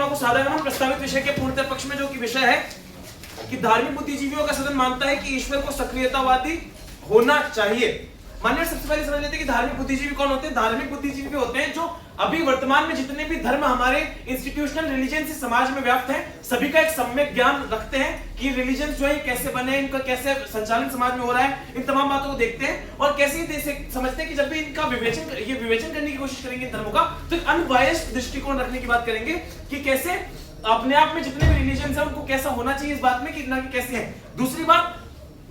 प्रतिमा को साधारण प्रस्तावित विषय के पूर्णतः पक्ष में, जो कि विषय है कि धार्मिक बुद्धिजीवियों का सदन मानता है कि ईश्वर को सक्रियतावादी होना चाहिए। मान्य, सबसे पहले समझ लेते हैं कि धार्मिक बुद्धिजीवी कौन होते हैं। धार्मिक बुद्धिजीवी होते हैं जो अभी वर्तमान में जितने भी धर्म हमारे इंस्टीट्यूशनल रिलीजन से समाज में व्याप्त हैं, सभी का एक सम्यक ज्ञान रखते हैं कि रिलीजन जो है कैसे बने, इनका कैसे संचालन समाज में हो रहा है, इन तमाम बातों को देखते हैं और कैसे समझते हैं कि जब भी इनका विवेचन करने की कोशिश करेंगे धर्मों का, तो एक अनबायस्ड दृष्टिकोण रखने की बात करेंगे कि कैसे अपने आप में जितने भी रिलीजन है उनको कैसा होना चाहिए इस बात में कि ना कि कैसे है। दूसरी बात,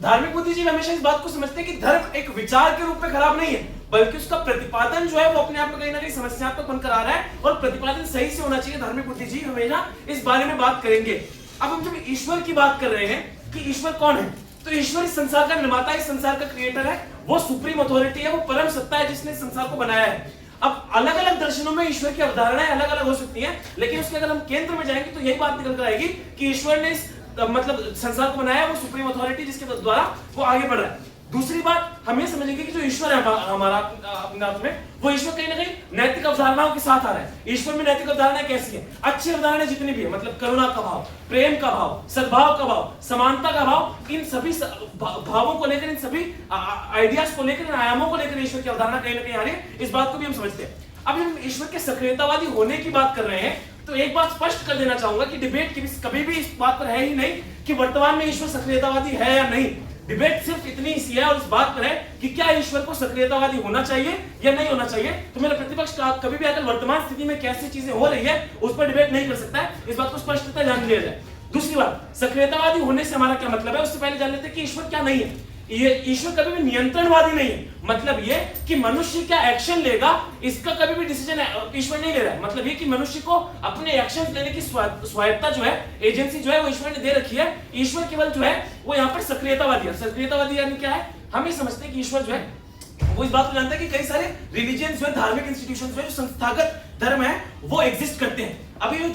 धार्मिक बुद्धिजीवी हमेशा इस बात को समझते हैं कि धर्म एक विचार के रूप में खराब नहीं है, बल्कि उसका प्रतिपादन जो है वो अपने आप में कहीं ना कहीं समस्यात्मक बनकर आ रहा है और प्रतिपादन सही से होना चाहिए। धार्मिक बुद्धिजीवी हमेशा इस बारे में बात करेंगे। अब हम जब ईश्वर की बात कर रहे हैं कि ईश्वर कौन है, तो ईश्वर इस संसार का निर्माता, इस संसार का क्रिएटर है, वो सुप्रीम अथॉरिटी है, वो परम सत्ता है जिसने संसार को बनाया है। अब अलग अलग दर्शनों में ईश्वर की अवधारणाएं अलग अलग हो सकती हैं, लेकिन उसके अगर हम केंद्र में जाएंगे तो यही बात निकल कर आएगी कि ईश्वर ने इस मतलब संसार को बनाया, वो सुप्रीम अथॉरिटी जिसके द्वारा वो आगे बढ़ रहा है। दूसरी बात, हम ये समझेंगे कि जो ईश्वर है हमारा अपने आप में, वो ईश्वर कहीं ना कहीं नैतिक अवधारणाओं के साथ आ रहा है। ईश्वर में नैतिक अवधारणाएं कैसी है? अच्छी अवधारणाएं जितनी भी है, मतलब करुणा का भाव, प्रेम का भाव, सद्भाव का भाव, समानता का भाव, इन सभी भावों को लेकर, इन सभी आइडियाज को लेकर, इन आयामों को लेकर ईश्वर की अवधारणा कहीं ना कहीं आ रही है। इस बात को भी हम समझते हैं। अब हम ईश्वर के सक्रियतावादी होने की बात कर रहे हैं, तो एक बात स्पष्ट कर देना चाहूंगा कि डिबेट कभी भी इस बात पर है ही नहीं कि वर्तमान में ईश्वर सक्रियतावादी है या नहीं। डिबेट सिर्फ इतनी सी है और इस बात पर है कि क्या ईश्वर को सक्रियतावादी होना चाहिए या नहीं होना चाहिए। तो मेरा प्रतिपक्ष कभी भी आकर वर्तमान स्थिति में कैसी चीजें हो रही है उस पर डिबेट नहीं कर सकता है। इस बात को स्पष्टता जान लिया जाए। दूसरी बात, सक्रियतावादी होने से हमारा क्या मतलब है, उससे पहले जान लेते हैं कि ईश्वर क्या नहीं है। ये ईश्वर कभी भी नियंत्रणवादी नहीं है। मतलब ये कि मनुष्य क्या एक्शन लेगा इसका कभी भी डिसीजन ईश्वर नहीं ले रहा है। मतलब ये कि मनुष्य को अपने एक्शन लेने की स्वायत्ता जो है, एजेंसी जो है, वो ईश्वर ने दे रखी है। ईश्वर केवल जो है वो यहाँ पर सक्रियतावादी है। सक्रियतावादी यानी क्या है? हम ये समझते हैं कि ईश्वर जो है वो इस बात को जानता है कि कई सारे रिलीजन जो है, धार्मिक इंस्टीट्यूशन जो है, जो संस्थागत धर्म है, वो एग्जिस्ट करते हैं। अभी जो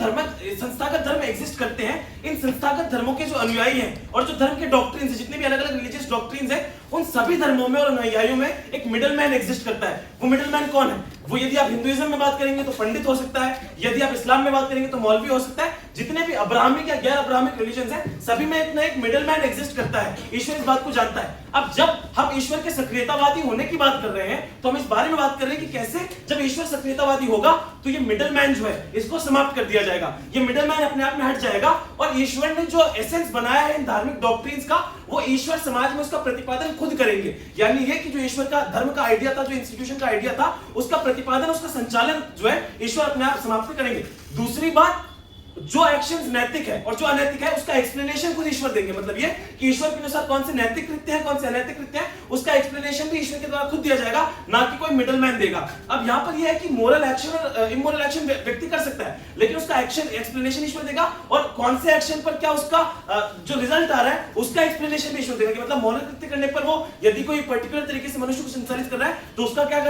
संस्थागत धर्म एग्जिस्ट करते हैं, इन संस्थागत धर्मों के जो अनुयायी हैं और जो धर्म के डॉक्ट्रिन्स हैं, जितने भी अलग अलग रिलीजियस डॉक्ट्रिन्स हैं, उन सभी धर्मों में और अनुयायियों में एक मिडल मैन एग्जिस्ट करता है। वो मिडल मैन कौन है? वो यदि आप हिंदुइज्म में बात करेंगे तो पंडित हो सकता है, यदि आप इस्लाम में बात करेंगे तो मौलवी हो सकता है। जितने भी अब्राहमिक या गैर अब्राहमिक रिलीजन हैं, सभी में इतना एक मिडल मैन एग्जिस्ट करता है। ईश्वर इस बात को जानता है। अब जब हम ईश्वर के सक्रियतावादी होने की बात कर रहे हैं, तो हम इस बारे में बात कर रहे हैं कि कैसे जब ईश्वर सक्रियतावादी होगा तो ये मिडल मैन जो है इसको समाप्त कर दिया जाएगा। ये मिडल मैन अपने आप में हट जाएगा और ईश्वर ने जो एसेंस बनाया है इन धार्मिक डॉक्ट्रिन्स का, वो ईश्वर समाज में उसका प्रतिपादन खुद करेंगे। यानी ये कि जो ईश्वर का धर्म का आइडिया था, जो इंस्टीट्यूशन का आइडिया था, उसका प्रतिपादन, उसका संचालन जो है ईश्वर अपने आप समाप्त करेंगे। दूसरी बात, जो एक्शंस नैतिक है और जो अनैतिक है उसका एक्सप्लेनेशन खुद ईश्वर देंगे। मतलब ये कि ईश्वर के अनुसार कौन से नैतिक कृत्य हैं, कौन से अनैतिक कृत्य हैं, उसका एक्सप्लेनेशन भी ईश्वर के द्वारा खुद दिया जाएगा, ना कि कोई मिडलमैन देगा। अब यहाँ पर यह है कि मोरल एक्शन और इमोरल एक्शन व्यक्ति कर सकता है, लेकिन उसका एक्शन एक्सप्लेनेशन ईश्वर देगा और कौन से एक्शन पर क्या उसका जो रिजल्ट आ रहा है उसका एक्सप्लेनेशन भी ईश्वर देगा। मतलब मोरल कृत्य करने पर वो यदि कोई पर्टिकुलर तरीके से मनुष्य को संचालित कर रहा है तो उसका क्या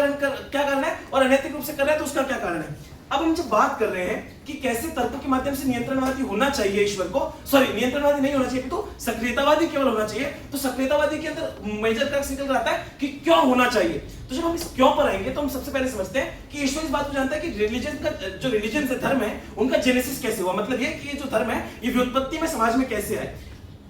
कारण है, और अनैतिक रूप से कर रहा है तो उसका क्या कारण है। अब हम जब बात कर रहे हैं कि कैसे तर्कों के माध्यम से नियंत्रणवादी होना चाहिए ईश्वर को, नियंत्रणवादी नहीं होना चाहिए तो सक्रियतावादी केवल होना चाहिए, तो सक्रियतावादी के अंदर मेजर क्रक्स निकल आता है कि क्यों होना चाहिए। तो जब हम इस क्यों पर आएंगे तो हम सबसे पहले समझते हैं कि ईश्वर इस बात को जानता है कि रिलीजन का जो रिलीजन से धर्म है उनका जेनेसिस कैसे हुआ। मतलब ये कि ये जो धर्म है ये व्युत्पत्ति में समाज में कैसे आए।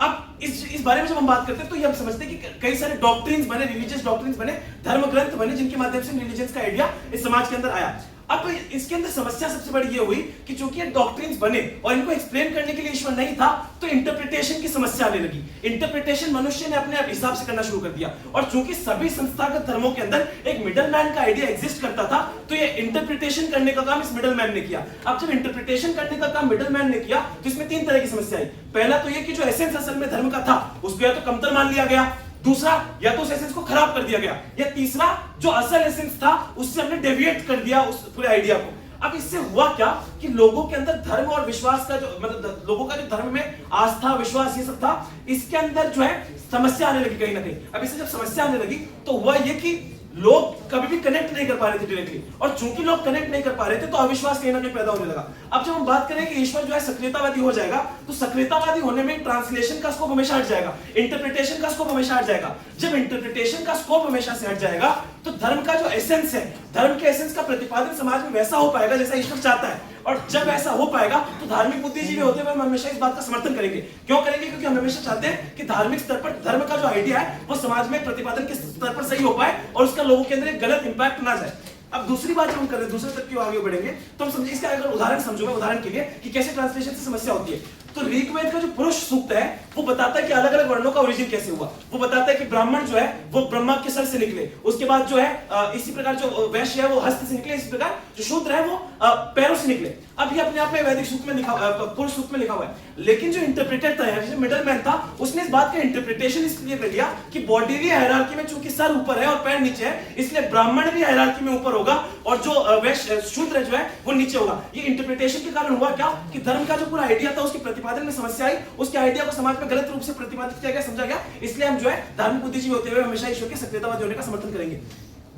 अब इस बारे में जब हम बात करते हैं तो ये हम समझते हैं कि कई सारे डॉक्ट्रिन्स बने, रिलीजियस डॉक्ट्रिन्स बने, धर्म ग्रंथ बने, जिनके माध्यम से रिलीजन का आइडिया इस समाज के अंदर आया। अब इसके अंदर समस्या सबसे बड़ी ये हुई कि चूंकि ये डॉक्ट्रिन्स बने और इनको एक्सप्लेन करने के लिए ईश्वर नहीं था, तो इंटरप्रिटेशन की समस्या आने लगी। इंटरप्रिटेशन मनुष्य ने अपने हिसाब से करना शुरू कर दिया, और चूंकि सभी संस्थागत धर्मों के अंदर एक मिडल मैन का आइडिया एग्जिस्ट करता था, तो ये इंटरप्रिटेशन करने का काम इस मिडल मैन ने किया। अब जब इंटरप्रिटेशन करने का काम मिडल मैन ने किया तो इसमें तीन तरह की समस्या आई। पहला तो ये कि जो एसेंस असल में धर्म का था उसको या तो कमतर मान लिया गया, दूसरा या तो उस एसेंस को खराब कर दिया गया, या तीसरा जो असल एसेंस था उससे हमने डेविएट कर दिया उस पूरे आइडिया को। अब इससे हुआ क्या कि लोगों के अंदर धर्म और विश्वास का जो मतलब लोगों का जो धर्म में आस्था विश्वास ये सब था, इसके अंदर जो है समस्या आने लगी कहीं ना कहीं। अब इससे जब समस्या आने लगी तो हुआ ये कि लोग कभी भी कनेक्ट नहीं कर पा रहे थे डायरेक्टली, और चूंकि लोग कनेक्ट नहीं कर पा रहे थे तो अविश्वास कहीं ना कहीं पैदा होने लगा। अब जब हम बात करें कि ईश्वर जो है सक्रियतावादी हो जाएगा, तो सक्रियतावादी होने में ट्रांसलेशन का स्कोप हमेशा हट जाएगा, इंटरप्रिटेशन का स्कोप हमेशा हट जाएगा। जब इंटरप्रिटेशन का स्कोप हमेशा से हट जाएगा तो धर्म का जो एसेंस है, धर्म के एसेंस का प्रतिपादन समाज में वैसा हो पाएगा जैसा ईश्वर चाहता है। और जब ऐसा हो पाएगा तो धार्मिक बुद्धिजीवी होते हुए हम हमेशा इस बात का समर्थन करेंगे। क्यों करेंगे? क्योंकि हम हमेशा चाहते हैं कि धार्मिक स्तर पर धर्म का जो आइडिया है वो समाज में प्रतिपादन के स्तर पर सही हो पाए और उसका लोगों के अंदर एक गलत इंपैक्ट ना जाए। अब दूसरी बात जो हम कर रहे हैं, दूसरे तक क्यों आगे बढ़ेंगे, तो हम समझिए इसका अगर उदाहरण समझो मैं उदाहरण के लिए कि कैसे ट्रांसलेशन से समस्या होती है। तो ऋग्वेद का जो पुरुष सूक्त है वो बताता है कि अलग अलग वर्णों का ओरिजिन कैसे हुआ। वो बताता है कि ब्राह्मण जो है वो ब्रह्मा के सर से निकले, उसके बाद जो है इसी प्रकार जो वैश्य है वो हस्त से निकले, इसी प्रकार जो शूद्र है वो पैरों से निकले। अब ये अपने आप में वैदिक सूक्त में लिखा पुरुष सूक्त में लिखा हुआ है, लेकिन जो इंटरप्रेटर था, जो मिडलमैन था, उसने इस बात का इंटरप्रिटेशन इसलिए कर लिया कि बॉडीली हायरार्की में चूंकि सर ऊपर है और पैर नीचे है, इसलिए ब्राह्मण भी हायरार्की में ऊपर होगा और जो वैश्य शूद्र जो है वो नीचे होगा। ये इंटरप्रिटेशन के कारण हुआ क्या कि धर्म का जो पूरा आइडिया था उसके प्रतिपादन में समस्या आई, उसके आइडिया को समाज में गलत रूप से प्रतिपादित किया गया, समझा गया। इसलिए हम जो है धार्मिक बुद्धिजीवी होते हुए हमेशा ईश्वर के सक्रियतावादी होने का समर्थन करेंगे।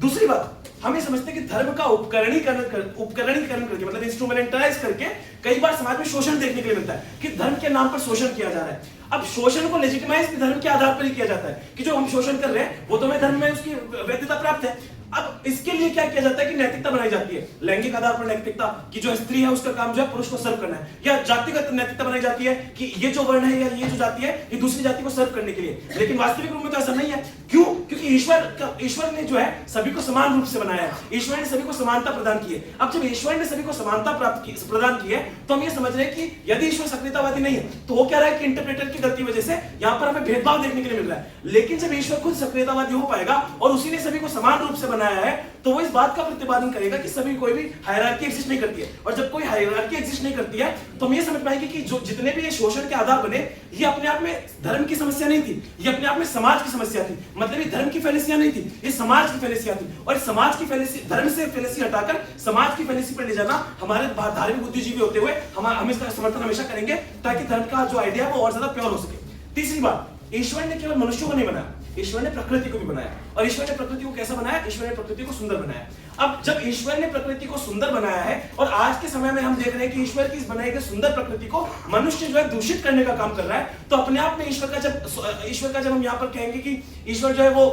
दूसरी बात, हम ये समझते हैं कि धर्म का उपकरणीकरण करके मतलब इंस्ट्रूमेंटलाइज करके कई बार समाज में शोषण देखने के लिए मिलता है कि धर्म के नाम पर शोषण किया जा रहा है। अब शोषण को लेजिटिमाइज भी धर्म के आधार पर ही किया जाता है कि जो हम शोषण कर रहे हैं वो तो हमें धर्म में उसकी वैधता प्राप्त है। अब इसके लिए क्या किया जाता है कि नैतिकता बनाई जाती है, लैंगिक आधार पर नैतिकता कि जो स्त्री है उसका काम जो है पुरुष को सर्व करना है, या जातिगत नैतिकता बनाई जाती है कि ये जो वर्ण है या ये जो जाति है ये दूसरी जाति को सर्व करने के लिए। लेकिन वास्तविक रूप में तो ऐसा नहीं है। क्यों? क्योंकि ईश्वर ने जो है सभी को समान रूप से बनाया है, ईश्वर ने सभी को समानता प्रदान की है। अब जब ईश्वर ने सभी को समानता प्रदान की है तो हम ये समझ रहे हैं कि यदि ईश्वर सक्रियतावादी नहीं है तो वो क्या रहा है कि इंटरप्रेटर की गलती वजह से यहाँ पर हमें भेदभाव देखने के लिए मिल रहा है। लेकिन जब ईश्वर खुद सक्रियतावादी हो पाएगा और उसी ने सभी को समान रूप से बनाया है तो वो इस बात का प्रतिपादन करेगा कि सभी कोई भी हायरार्की एग्जिस्ट नहीं करती है। और जब कोई हायरार्की एग्जिस्ट नहीं करती है तो हम ये समझ पाएंगे कि जो जितने भी ये शोषण के आधार बने ये अपने आप में धर्म की समस्या नहीं थी, ये अपने आप में समाज की समस्या थी। मतलब ये धर्म की फेलिसिया नहीं थी, ये समाज की फेलिसिया थी। और समाज की फेलिसी, धर्म से फेलिसी हटाकर समाज की फेलिसी पर ले जाना हमारे धार्मिक बुद्धिजीवी होते हुए हम इसका समर्थन हमेशा करेंगे ताकि धर्म का जो आइडिया है वो और ज्यादा प्योर हो सके। तीसरी बात, ईश्वर ने केवल मनुष्यों को नहीं बनाया, ईश्वर ने प्रकृति को भी बनाया। और ईश्वर ने प्रकृति को कैसा बनाया? ईश्वर ने प्रकृति को सुंदर बनाया। अब जब ईश्वर ने प्रकृति को सुंदर बनाया है और आज के समय में हम देख रहे हैं कि ईश्वर की इस बनाई गई सुंदर प्रकृति को मनुष्य जो है दूषित करने का काम कर रहा है, तो अपने आप में ईश्वर का जब हम यहाँ पर कहेंगे कि ईश्वर जो है वो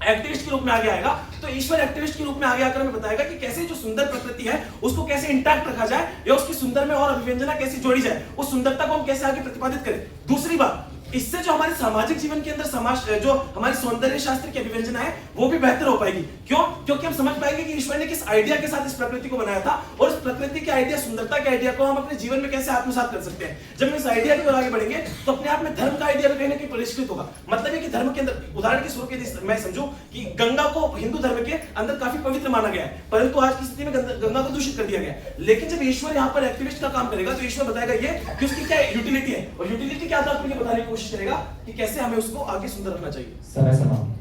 एक्टिविस्ट के रूप में आगे आएगा, तो ईश्वर एक्टिविस्ट के रूप में आगे आकर हमें बताएगा कि कैसे जो सुंदर प्रकृति है उसको कैसे इंटैक्ट रखा जाए या उसकी सुंदर में और अभिव्यंजना कैसे जोड़ी जाए, उस सुंदरता को हम कैसे आगे प्रतिपादित करें। दूसरी बात, इससे जो हमारे सामाजिक जीवन के अंदर समाज जो हमारी सौंदर्य शास्त्र की अभिव्यंजना है वो भी बेहतर हो पाएगी। क्यों? क्योंकि हम समझ पाएंगे कि ईश्वर ने किस आइडिया के साथ इस प्रकृति को बनाया था और इस प्रकृति के आइडिया, सुंदरता के आइडिया को हम अपने जीवन में कैसे आत्मसात कर सकते हैं। जब हम इस आइडिया की ओर आगे बढ़ेंगे तो अपने आप में धर्म का आइडिया भी कहीं ना कहीं परिष्कृत होगा। मतलब है कि धर्म के अंदर, उदाहरण के स्वरूप यदि मैं समझूं कि गंगा को हिंदू धर्म के अंदर काफी पवित्र माना गया है, परंतु आज की स्थिति में गंगा को दूषित कर दिया गया है। लेकिन जब ईश्वर यहाँ पर एक्टिविस्ट का काम करेगा तो ईश्वर बताएगा ये कि उसकी क्या यूटिलिटी है और यूटिलिटी के आधार पर बताने की कोशिश करेगा कि कैसे हमें उसको आगे सुंदर रखना चाहिए। समय समाप्त।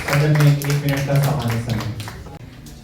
सदन में 1 मिनट का सामान्य समय।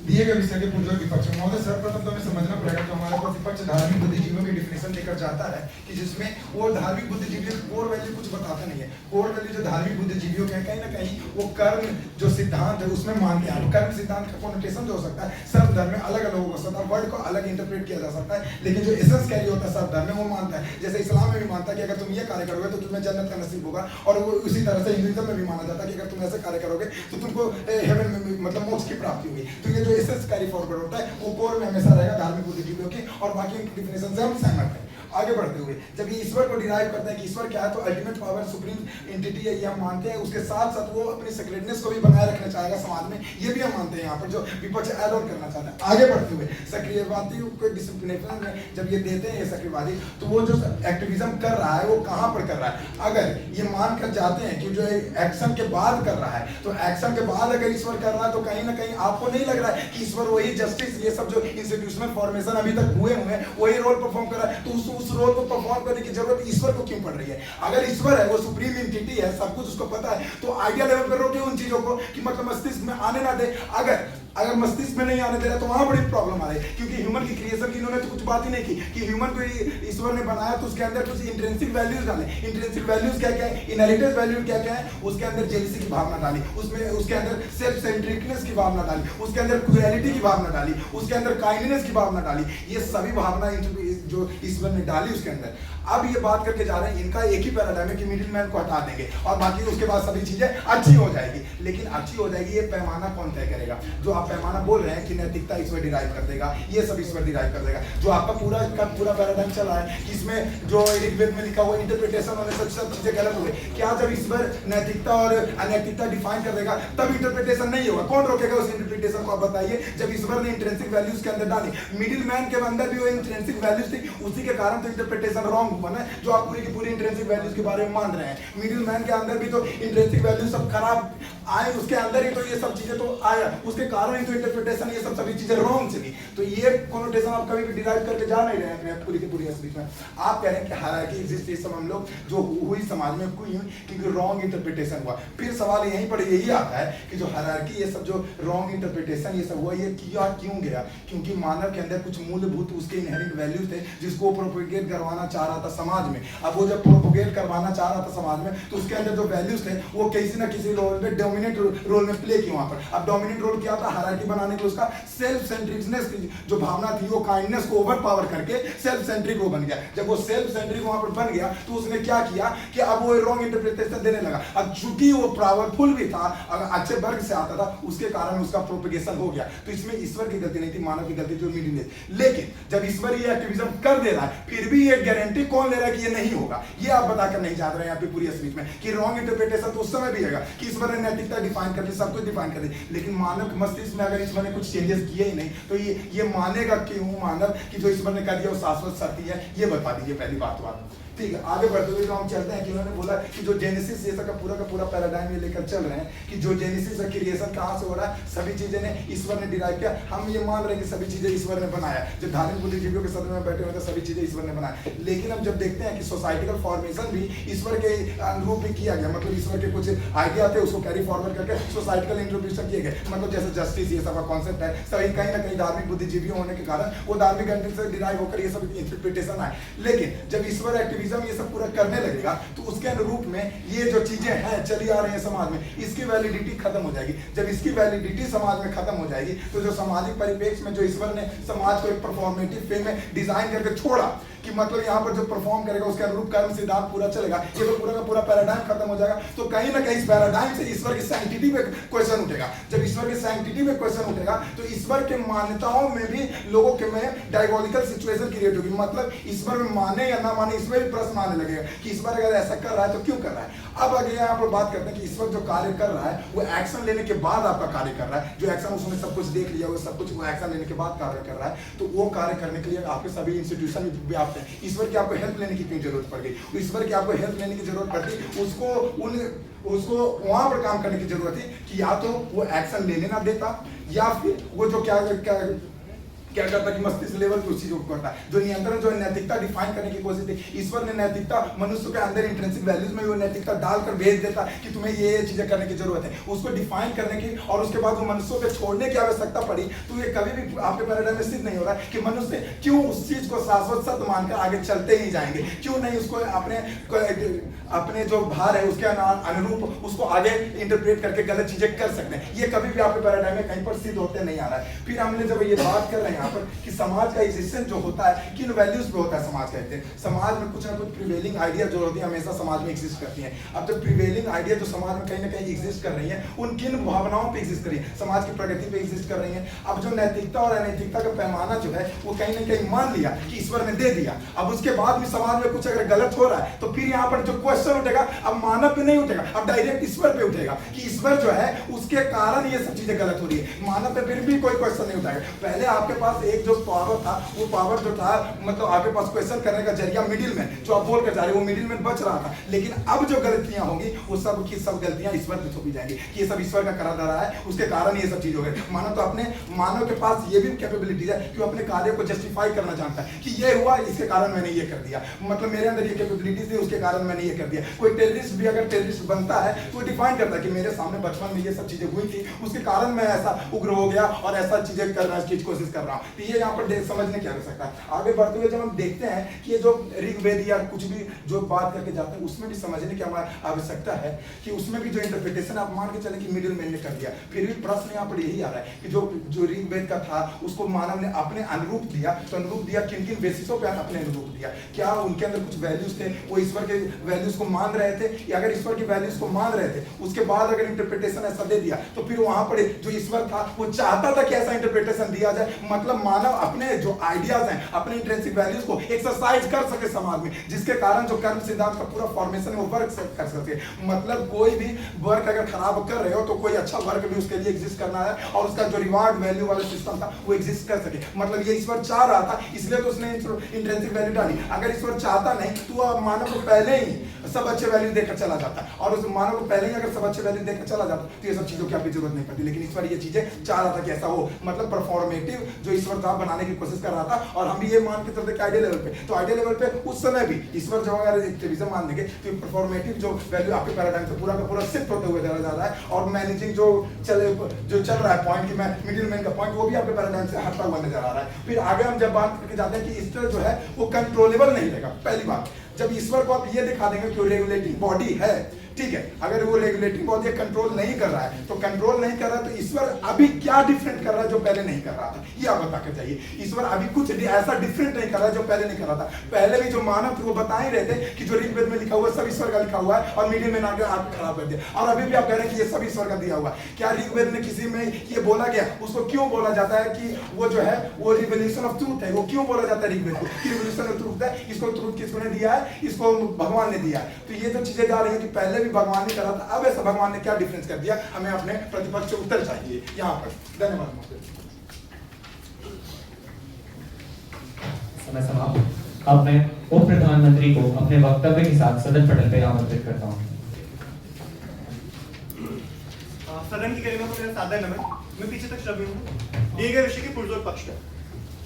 दिए गए विषय के पूर्व विपक्ष महोदय, सर्वप्रथम तो हमें समझना पड़ेगा कि हमारा प्रतिपक्ष धार्मिक बुद्धिजीवियों की डिफिनेशन देकर जाता है कि जिसमें वो धार्मिक बुद्धिजीवियों कोर वैल्यू कुछ बताता नहीं है। कोर वैल्यू जो धार्मिक बुद्धिजीवियों के कहीं ना कहीं वो कर्म जो सिद्धांत है उसमें मानते हैं। कर्म सिद्धांत का कोनोटेशन जो हो सकता है सर्व धर्म में अलग अलग हो सकता है, वर्ड को अलग इंटरप्रेट किया जा सकता है, लेकिन जो एसेंस कैरी होता है सर्व धर्म में वो मानता है। जैसे इस्लाम में भी मानता है कि अगर तुम ये कार्य करोगे तो तुम्हें जन्नत का नसीब होगा, और वो उसी तरह से हिंदुइज्म में भी माना जाता है कि अगर तुम ऐसे कार्य करोगे तो तुमको हेवन में मतलब मोक्ष की प्राप्ति होगी। तो ये जो एसेंस कैरी फॉरवर्ड होता है वो कोर में हमेशा रहेगा धार्मिक बुद्धिजीवियों की, और बाकी डिफिनेशन से हम सहमत हैं। आगे बढ़ते हुए जब ये ईश्वर को डिराइव करते हैं कि ईश्वर क्या है तो अल्टीमेट पावर सुप्रीम एंटिटी है ये हम मानते हैं। उसके साथ साथ वो अपनी सेक्रेटनेस को भी बनाए रखना चाहेगा समाज में, ये भी हम मानते हैं। यहाँ पर जो विपक्ष ऐड ऑन करना चाहते हैं। आगे बढ़ते हुए सक्रियवादी को डिसिप्लिनेशन में जब ये देते हैं ये सक्रियवादी, तो वो जो एक्टिविज्म कर रहा है वो कहाँ पर कर रहा है। अगर ये मान कर जाते हैं कि जो एक्शन के बाद कर रहा है, तो एक्शन के बाद अगर ईश्वर कर रहा है तो कहीं ना कहीं आपको नहीं लग रहा है कि ईश्वर वही जस्टिस ये सब जो इंस्टीट्यूशनल फॉर्मेशन अभी तक हुए हैं वही रोल परफॉर्म कर रहा है, तो उस रोल को परफॉर्म करने की जरूरत ईश्वर को क्यों पड़ रही है। अगर ईश्वर है वो सुप्रीम एंटिटी है, सब कुछ उसको पता है, तो आइडिया लेवल पर रोके उन चीजों को कि मतलब मस्तिष्क में आने ना दे। अगर अगर मस्तिष्क में नहीं आने दे रहा तो वहां बड़ी प्रॉब्लम आ रही है, क्योंकि ह्यूमन की क्रिएशन की इन्होंने तो कुछ बात ही नहीं की कि ह्यूमन को ईश्वर ने बनाया तो उसके अंदर कुछ इंट्रिंसिक वैल्यूज डाले। इंट्रिंसिक वैल्यूज क्या क्या है, इनहेरिटेड वैल्यू क्या क्या है, उसके अंदर जेलसी की भावना डाली, उसमें उसके अंदर सेल्फ सेंट्रिकनेस की भावना डाली, उसके अंदर क्रुएलिटी की भावना डाली, उसके अंदर काइंडनेस की भावना डाली। ये सभी भावना जो ईश्वर ने डाली उसके अंदर। अब ये बात करके जा रहे हैं, इनका एक ही पैराडाइम है कि मिडिल मैन को हटा देंगे और बाकी उसके बाद सभी चीजें अच्छी हो जाएगी। लेकिन अच्छी हो जाएगी ये पैमाना कौन तय करेगा? जो आप पैमाना बोल रहे हैं कि नैतिकता ईश्वर डिराइव कर देगा, ये सब ईश्वर डिराइव कर देगा। जो आपका पूरा पैराडाइम चल रहा है इसमें जो ऋग्वेद में लिखा हुआ इंटरप्रिटेशन होने से सब चीजें गलत हो गई। क्या जब ईश्वर नैतिकता और अनैतिकता डिफाइन कर देगा तब इंटरप्रिटेशन नहीं होगा? कौन रोकेगा उस इंटरप्रिटेशन को? आप बताइए। जब ईश्वर ने इंट्रिंसिक वैल्यूज के अंदर डाली, मिडिल मैन के अंदर भी वो इंट्रिंसिक वैल्यूज थी, उसी के कारण तो इंटरप्रिटेशन रॉन्ग हुआ ना। जो आप पूरी की पूरी इंट्रिंसिक वैल्यूज के बारे में मान रहे हैं, मिडिल मैन के अंदर भी तो इंट्रिंसिक वैल्यूज सब खराब आए, उसके अंदर ही तो ये सब चीजें तो आया, उसके कारण ही तो इंटरप्रिटेशन ये सब सभी चीजें रॉन्ग चली। तो ये कोनोटेशन आप कभी भी डिराइव करके जा नहीं रहे हैं पूरी की पूरी स्पीच में। आप कह रहे हैं कि हायरार्की एग्जिस्ट, ये सब हम लोग जो हुई समाज में हुई क्योंकि रॉन्ग इंटरप्रिटेशन हुआ। फिर सवाल यहीं पर यही आता है कि जो हायरार्की ये सब जो रॉन्ग इंटरप्रिटेशन ये सब हुआ, ये किया क्यों गया? क्योंकि मानव के अंदर कुछ मूलभूत उसके इनहेरेंट वैल्यूज थे जिसको प्रोपेगेट करवाना चाह रहा था समाज में। अब वो जब प्रोपेगेट करवाना चाह रहा था समाज में तो उसके अंदर जो वैल्यूज थे वो किसी ना किसी रोल में डोमिनेट रोल में प्ले किया वहां पर। अब डोमिनेट रोल क्या था? हायरार्की बनाने के उसका सेल्फ सेंट्रिकनेस की जो भावना थी वो काइंडनेस को ओवर पावर करके सेल्फ सेंट्रिक वो बन गया। जब वो सेल्फ सेंट्रिक वहां पर बन गया तो उसने क्या किया कि अब वो रॉन्ग इंटरप्रिटेशन देने लगा। अब चूंकि वो पावरफुल भी था, अगर अच्छे वर्ग से आता था, उसके कारण उसका प्रोपेगेशन हो गया। तो इसमें ईश्वर की गलती नहीं थी, मानव की गलती थी। लेकिन जब ईश्वर ये एक्टिविज्म कर दे रहा है फिर भी ये गारंटी कौन ले रहा है कि ये नहीं होगा? ये आप बताकर नहीं जा रहे हैं यहाँ पे पूरी स्पीच में कि रॉन्ग इंटरप्रिटेशन तो उस समय भी है कि ईश्वर ने नैतिकता डिफाइन कर दी, सब कुछ डिफाइन कर दी, लेकिन मानव के मस्तिष्क में अगर ईश्वर ने कुछ चेंजेस किए ही नहीं तो ये मानेगा क्यों मानव कि जो ईश्वर ने कर दिया वो शाश्वत सत्य है? ये बता दीजिए पहली बात। ठीक है, आगे बढ़ते हुए हम चलते हैं कि उन्होंने बोला कि जो जेनेसिस ये सब का पूरा पैराडाइम ये लेकर चल रहे हैं कि जो जेनेसिस का क्रिएशन कहाँ से हो रहा है, सभी चीजें ने ईश्वर ने डिराइव किया। हम ये मान रहे हैं कि सभी चीजें ईश्वर ने बनाया। जो धार्मिक बुद्धिजीवियों के सदन में बैठे हुए थे सभी चीजें ईश्वर ने बनाया। लेकिन हम जब देखते हैं कि सोसाइटिकल फॉर्मेशन भी ईश्वर के अनुरूप में किया गया, मतलब ईश्वर के कुछ आइडिया थे उसको कैरी फॉरवर्ड करके सोसाइटिकल इंट्रोड्यूशन किए गए। मतलब जैसे जस्टिस ये सब का कॉन्सेप्ट है, सभी कहीं ना कहीं धार्मिक बुद्धिजीवी होने के कारण वो धार्मिक एंटिटी से डिराइव होकर ये सब इंटरप्रिटेशन आए। लेकिन जब ईश्वर एक्टिविज्म ये सब पूरा करने लगेगा तो उसके अनुरूप में ये जो चीजें हैं चली आ रही हैं समाज में, इसकी वैलिडिटी खत्म हो जाएगी। जब इसकी वैलिडिटी समाज में खत्म हो जाएगी तो जो सामाजिक परिप्रेक्ष्य में जो ईश्वर ने समाज को एक परफॉर्मेटिव वे में डिजाइन करके छोड़ा कि मतलब यहाँ पर जो परफॉर्म करेगा उसके अनुरूप कर्म सिद्धांत पूरा चलेगा, ये तो पूरा का पूरा पैराडाइम खत्म हो जाएगा। तो कहीं ना कहीं इस पैराडाइम से ईश्वर की सैंक्टिटी पे क्वेश्चन उठेगा। जब ईश्वर की सैंक्टिटी पे क्वेश्चन उठेगा तो ईश्वर के मान्यताओं में भी लोगों के में डायगोलिकल सिचुएशन क्रिएट होगी। मतलब ईश्वर में माने या ना माने इसमें भी प्रश्न आने लगेगा कि ईश्वर अगर ऐसा कर रहा है तो क्यों कर रहा है। अब आगे यहाँ पर बात करते हैं कि ईश्वर जो कार्य कर रहा है वो एक्शन लेने के बाद आपका कार्य कर रहा है। जो एक्शन उसने सब कुछ देख लिया, वो सब कुछ वो एक्शन लेने के बाद कार्य कर रहा है, तो वो कार्य करने के लिए आपके सभी इंस्टीट्यूशन व्याप्त है। ईश्वर की आपको हेल्प लेने की क्यों जरूरत पड़ गई? ईश्वर की आपको हेल्प लेने की जरूरत पड़ती, उसको वहां पर काम करने की जरूरत है कि या तो वो एक्शन लेने ना देता या फिर वो जो क्या करता कि मस्तिष्क लेवल पे उस चीज को करता है। जो नियंत्रण जो नैतिकता डिफाइन करने की कोशिश थी, ईश्वर ने नैतिकता मनुष्य के अंदर इंट्रिंसिक वैल्यूज में वो नैतिकता डालकर भेज देता कि तुम्हें ये चीजें करने की जरूरत है, उसको डिफाइन करने की, और उसके बाद वो मनुष्यों को छोड़ने की आवश्यकता पड़ी। तो ये कभी भी आपके पैराडाइम में सिद्ध नहीं हो रहा है कि मनुष्य क्यों उस चीज को शाश्वत सत्य मानकर आगे चलते ही जाएंगे, क्यों नहीं उसको अपने जो भार है उसके अनुरूप उसको आगे इंटरप्रेट करके गलत चीजें कर सकते हैं। ये कभी भी आपके पैराडाइम में कहीं पर सिद्ध होते नहीं आ रहा है। फिर हमने जब ये बात कर रहे हैं यहाँ पर कि समाज का एग्जिस्टेंस जो होता है किन वैल्यूज पे होता है, समाज कहते हैं समाज में कुछ ना कुछ प्रिवेलिंग आइडिया जो होती है हमेशा समाज में एग्जिस्ट करती हैं। अब जब प्रिवेलिंग आइडिया जो समाज में कहीं ना कहीं एग्जिस्ट कर रही है, उन किन भावनाओं पे एग्जिस्ट कर रही है? समाज की प्रगति पे एग्जिस्ट कर रही है। अब जो नैतिकता और अनैतिकता का पैमाना जो है वो कहीं ना कहीं मान लिया कि ईश्वर ने दे दिया। अब उसके बाद भी समाज में कुछ अगर गलत हो रहा है तो फिर यहाँ पर जो क्वेश्चन उठेगा अब मानव पे नहीं उठेगा, अब डायरेक्ट ईश्वर पे उठेगा कि ईश्वर जो है उसके कारण ये सब चीजें गलत हो रही है। मानव पे फिर भी कोई क्वेश्चन नहीं उठाएगा। पहले आपके पास पास एक जो पावर था, वो पावर जो था मतलब आपके पास क्वेश्चन करने का जरिया मिडिल मैन जो आप बोल कर जा रहे हो, वो मिडिल मैन बच रहा था। लेकिन अब जो गलतियां होंगी वो सब की सब गलतियां ईश्वर पे थोपी जाएंगी कि ये सब ईश्वर का करा धरा है, उसके कारण ये सब चीज हो गई। मानो तो अपने मानव के पास ये भी कैपेबिलिटीज है कि वो अपने कार्य को जस्टिफाई करना चाहता है कि ये हुआ इसके कारण मैंने ये कर दिया, मतलब मेरे अंदर ये कैपेबिलिटीज है उसके कारण मैंने ये कर दिया। कोई टेररिस्ट भी अगर टेररिस्ट बनता है तो वो डिफाइन करता है कि मेरे सामने बचपन में ये सब चीजें हुई थी, उसके कारण मैं ऐसा उग्र हो गया और ऐसा चीजें करना की कोशिश कर रहा हूँ। तो ये यहाँ पर समझने की आवश्यकता है। आगे बढ़ते हुए जब हम देखते हैं कि ये जो ऋग्वेद या कुछ भी जो बात करके जाते हैं उसमें भी समझने की हमारी आवश्यकता है कि उसमें भी जो इंटरप्रिटेशन आप मान के चले कि मिडिल मैन ने कर दिया, फिर भी प्रश्न यहाँ पर यही आ रहा है कि जो ऋग्वेद का था उसको मानव ने अपने अनुरूप दिया, तो अनुरूप दिया किन किन बेसिसों पे अपने अनुरूप दिया? क्या उनके अंदर कुछ वैल्यूज थे, वो ईश्वर के वैल्यूज को मान रहे थे, या अगर ईश्वर की वैल्यूज को मान रहे थे उसके बाद अगर इंटरप्रिटेशन ऐसा दे दिया तो फिर वहां पर जो ईश्वर था वो चाहता था कि ऐसा इंटरप्रिटेशन दिया जाए, मतलब मानव अपने जो आइडियाज हैं, अपने इंट्रिंसिक वैल्यूज को एक्सरसाइज कर सके समाज में, जिसके कारण जो कर्म सिद्धांत का पूरा फॉर्मेशन है वो वर्क कर सके। मतलब कोई भी वर्क अगर खराब कर रहे हो तो कोई अच्छा वर्क भी उसके लिए एग्जिस्ट करना है और उसका जो रिवार्ड वैल्यू वाला सिस्टम था वो एग्जिस्ट कर सके। मतलब ये ईश्वर चाह रहा था, इसलिए तो उसने इंट्रिंसिक वैल्यू डाली। अगर ईश्वर चाहता नहीं तो मानव को पहले ही सब अच्छे वैल्यू देकर चला जाता, और उस मानव को पहले ही अगर सब अच्छे वैल्यू देकर चला जाता तो ये सब चीजों की आपकी जरूरत नहीं पड़ती। लेकिन ईश्वर ये चीजें चाह रहा था कि ऐसा हो, मतलब परफॉर्मेटिव जो ईश्वर था बनाने की कोशिश कर रहा था। और हम भी ये मान के चलते कि आइडियल लेवल पे, तो आइडियल लेवल पे उस समय भी ईश्वर जो अगर एक्टिविज्म मान देंगे तो परफॉर्मेटिव जो वैल्यू आपके पैराडाइम से पूरा का पूरा शिफ्ट होते हुए जा रहा है, और मैनेजिंग जो चल रहा है पॉइंट की मैं मिडिल मैन का पॉइंट, वो भी आपके पैराडाइम से हटता हुआ नजर आ रहा है। फिर आगे हम जब बात करके जाते हैं कि ईश्वर जो है वो कंट्रोलेबल नहीं रहेगा। पहली बात, जब ईश्वर को आप ये दिखा देंगे कि वो रेगुलेटिंग बॉडी है, ठीक है, अगर वो रेगुलेटिंग बॉडी कंट्रोल नहीं कर रहा है तो कंट्रोल नहीं कर रहा है तो ईश्वर अभी क्या डिफरेंट कर रहा है जो पहले नहीं कर रहा था, ये आप बता के चाहिए। ईश्वर अभी कुछ ऐसा डिफरेंट नहीं कर रहा है जो पहले नहीं कर रहा था। पहले भी जो मानव थे वो बता ही रहे थे कि जो ऋग्वेद में लिखा हुआ सब ईश्वर का लिखा हुआ है, और मीडियम में आगे आप खराब कर दिया, और अभी भी आप कह रहे हैं कि ये सब ईश्वर का दिया हुआ है। क्या ऋग्वेद में किसी में ये बोला गया, उसको क्यों बोला जाता है कि वो जो है वो रिवोल्यूशन ऑफ ट्रूथ है? वो क्यों बोला जाता है ऋग्वेद को कि रिवोल्यूशन ऑफ ट्रूथ है? इसको ट्रूथ किसने दिया है? इसको भगवान ने दिया है। तो ये जो चीजें जा रही है कि पहले भी भगवान ने करा था, अब ऐसा भगवान ने क्या डिफरेंस कर दिया, हमें अपने प्रतिपक्ष से उत्तर चाहिए यहाँ पर। धन्यवाद। समय समाप्त। अब मैं उप प्रधानमंत्री को अपने वक्तव्य के साथ सदन पटल पर आमंत्रित करता हूँ। सदन की गरिमा को मेरा सादर नमन। मैं पीछे तक श्रव्य हूँ। दिए गए विषय के पुरजोर पक्ष में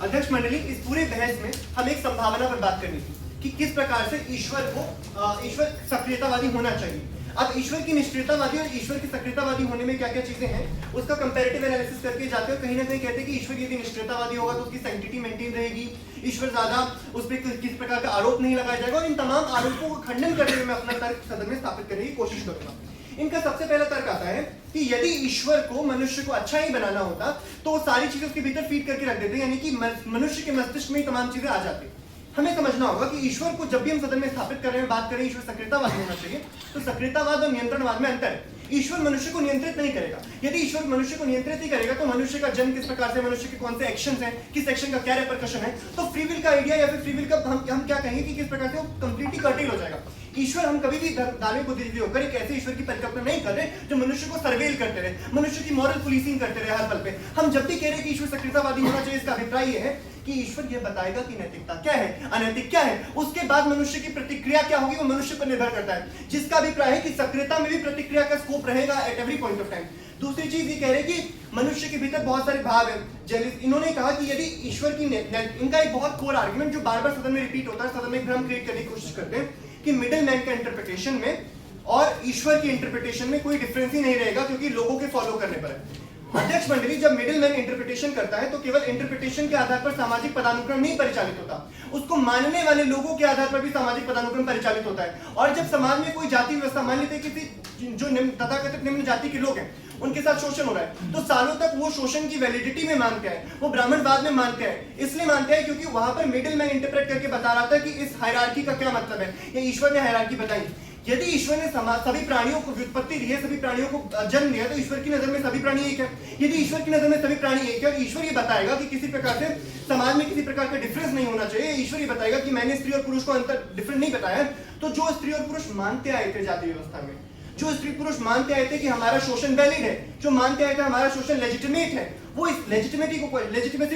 अध्यक्ष मंडली, इस पूरे बहस में हम एक संभावना पर बात करनी थी कि किस प्रकार से ईश्वर सक्रियतावादी होना चाहिए। अब ईश्वर की निष्क्रियतावादी और ईश्वर की सक्रियतावादी होने में क्या क्या चीजें हैं उसका कंपैरेटिव एनालिसिस करके जाते हो। कहीं ना कहीं कहते हैं कि ईश्वर यदि निष्क्रियतावादी होगा तो उसकी सैंक्टिटी मेंटेन रहेगी, ईश्वर ज्यादा उस पर किस प्रकार का आरोप नहीं लगाया जाएगा। और इन तमाम आरोपों को खंडन करते हुए मैं अपना तर्क सदन में स्थापित करने की कोशिश करूंगा। इनका सबसे पहला तर्क आता है कि यदि ईश्वर को मनुष्य को अच्छा ही बनाना होता तो वो सारी चीजें उसके भीतर फीड करके रख देते, यानी कि मनुष्य के मस्तिष्क में तमाम चीजें आ जाती। हमें समझना होगा कि ईश्वर को जब भी हम सदन में स्थापित कर रहे हैं, बात करें ईश्वर सक्रियतावाद होना चाहिए, तो सक्रियतावाद और नियंत्रणवाद में अंतर है। ईश्वर मनुष्य को नियंत्रित नहीं करेगा। यदि ईश्वर मनुष्य को नियंत्रित ही करेगा तो मनुष्य का जन्म किस प्रकार से, मनुष्य के कौन से एक्शंस हैं, किस एक्शन का क्या रेपरकशन है, तो फ्री विल का आइडिया या फिर फ्री विल का हम क्या कहेंगे कि किस प्रकार से वो कंप्लीटली कर्टेल हो जाएगा। ईश्वर, हम कभी भी धार्मिक बुद्धिजीवी होकर एक ऐसे ईश्वर की परिकल्पना नहीं कर रहे जो मनुष्य को सर्वेल करते रहे, मनुष्य की मॉरल पुलिसिंग करते रहे हर पल पे। हम जब भी कह रहे हैं कि ईश्वर सक्रियतावादी होना चाहिए, इसका अभिप्राय यह है कि ईश्वर यह बताएगा कि नैतिकता क्या है, अनैतिक क्या है, उसके बाद मनुष्य की प्रतिक्रिया क्या होगी वो मनुष्य पर निर्भर करता है। जिसका अभिप्राय है कि सक्रियता में भी प्रतिक्रिया का स्कोप रहेगा at every point of time. दूसरी चीज ये कह रहे हैं कि मनुष्य के भीतर बहुत सारे भाव है, जेलिस। इन्होंने कहा कि यदि ईश्वर की, इनका एक बहुत कोर आर्गुमेंट जो बार बार सदन में रिपीट होता है, सदन में भ्रम क्रिएट करने की कोशिश करते हैं कि मिडिल मैन का इंटरप्रिटेशन में और ईश्वर की इंटरप्रिटेशन में कोई डिफरेंस ही नहीं रहेगा क्योंकि लोगों के फॉलो करने पर है। अध्यक्ष मंडली, जब मिडिल मैन इंटरप्रिटेशन करता है तो केवल इंटरप्रिटेशन के आधार पर सामाजिक पदानुक्रम नहीं परिचालित होता, उसको मानने वाले लोगों के आधार पर भी सामाजिक पदानुक्रम परिचालित होता है। और जब समाज में कोई जाति व्यवस्था, मान लेते किसी जो तथाकथित निम्न जाति के लोग हैं उनके साथ शोषण हो रहा है, तो सालों तक वो शोषण की वैलिडिटी में मानते हैं, वो ब्राह्मणवाद में मानते हैं। इसलिए मानते हैं क्योंकि वहां पर मिडिल मैन इंटरप्रेट करके बता रहा था कि इस हायरार्की का क्या मतलब है, या ईश्वर ने हायरार्की बताई। यदि ईश्वर ने सभी प्राणियों को व्युत्पत्ति दी है, सभी प्राणियों को जन्म दिया, तो ईश्वर की नजर में सभी प्राणी एक है। यदि ईश्वर की नजर में सभी प्राणी एक है और ईश्वर ये बताएगा कि किसी प्रकार से समाज में किसी प्रकार का डिफरेंस नहीं होना चाहिए, ईश्वर ये बताएगा कि मैंने स्त्री और पुरुष को अंतर डिफरेंट नहीं बताया, तो जो स्त्री और पुरुष मानते आए थे जाति व्यवस्था में, जो स्त्री पुरुष मानते आए थे कि हमारा शोषण वैलिड है, जो मानते आए थे हमारा शोषण लेजिटिमेट है, वो इस लेजिटिमेसी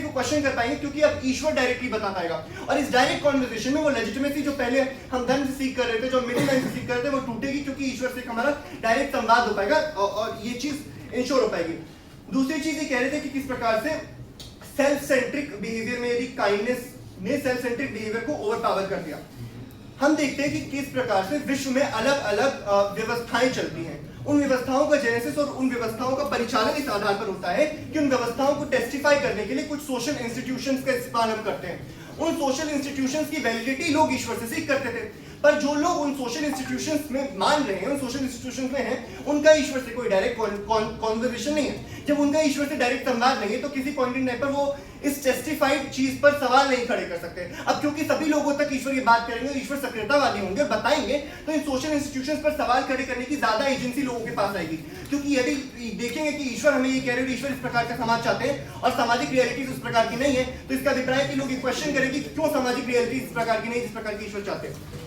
को क्वेश्चन कर पाएंगे, क्योंकि अब ईश्वर डायरेक्टली बता पाएगा। और इस डायरेक्ट कॉन्वर्सेशन में वो लेजिटिमेसी जो पहले हम धर्म से सीख कर रहे थे, जो मिडिल मैन से सीख कर रहे थे, वो टूटेगी, क्योंकि ईश्वर से हमारा डायरेक्ट संवाद हो पाएगा और ये चीज इंश्योर हो पाएगी। दूसरी चीज ये कह रहे थे कि किस प्रकार से सेल्फ सेंट्रिक बिहेवियर में यदि काइंडनेस ने सेल्फ सेंट्रिक बिहेवियर को ओवरपावर कर दिया। हम देखते हैं कि किस प्रकार से विश्व में अलग अलग व्यवस्थाएं चलती हैं। उन व्यवस्थाओं का जेनेसिस और उन व्यवस्थाओं का परिचालन इस आधार पर होता है कि उन व्यवस्थाओं को टेस्टिफाई करने के लिए कुछ सोशल इंस्टीट्यूशंस का इस्तेमाल हम करते हैं। उन सोशल इंस्टीट्यूशंस की वैलिडिटी लोग ईश्वर से सीख करते थे, पर जो लोग उन सोशल इंस्टीट्यूशंस में मान रहे हैं, उन सोशल इंस्टीट्यूशंस में हैं, उनका ईश्वर से कोई डायरेक्ट कॉन्वर्सेशन नहीं है। जब उनका ईश्वर से डायरेक्ट संवाद नहीं है, तो किसी पॉइंट इन टाइम पर वो इस टेस्टिफाइड चीज पर सवाल नहीं खड़े कर सकते। अब क्योंकि सभी लोगों तक ईश्वर ये बात करेंगे, ईश्वर सक्रियतावादी होंगे, बताएंगे, तो इन सोशल इंस्टीट्यूशंस पर सवाल खड़े करने की ज्यादा एजेंसी लोगों के पास आएगी। क्योंकि यदि देखेंगे कि ईश्वर हमें ये कह रहे हैं, ईश्वर इस प्रकार का समाज चाहते हैं और सामाजिक रियलिटी उस प्रकार की नहीं है, तो इसका अभिप्राय कि लोग ये क्वेश्चन करेंगे कि क्यों सामाजिक रियलिटी इस प्रकार की नहीं, जिस प्रकार की ईश्वर चाहते हैं।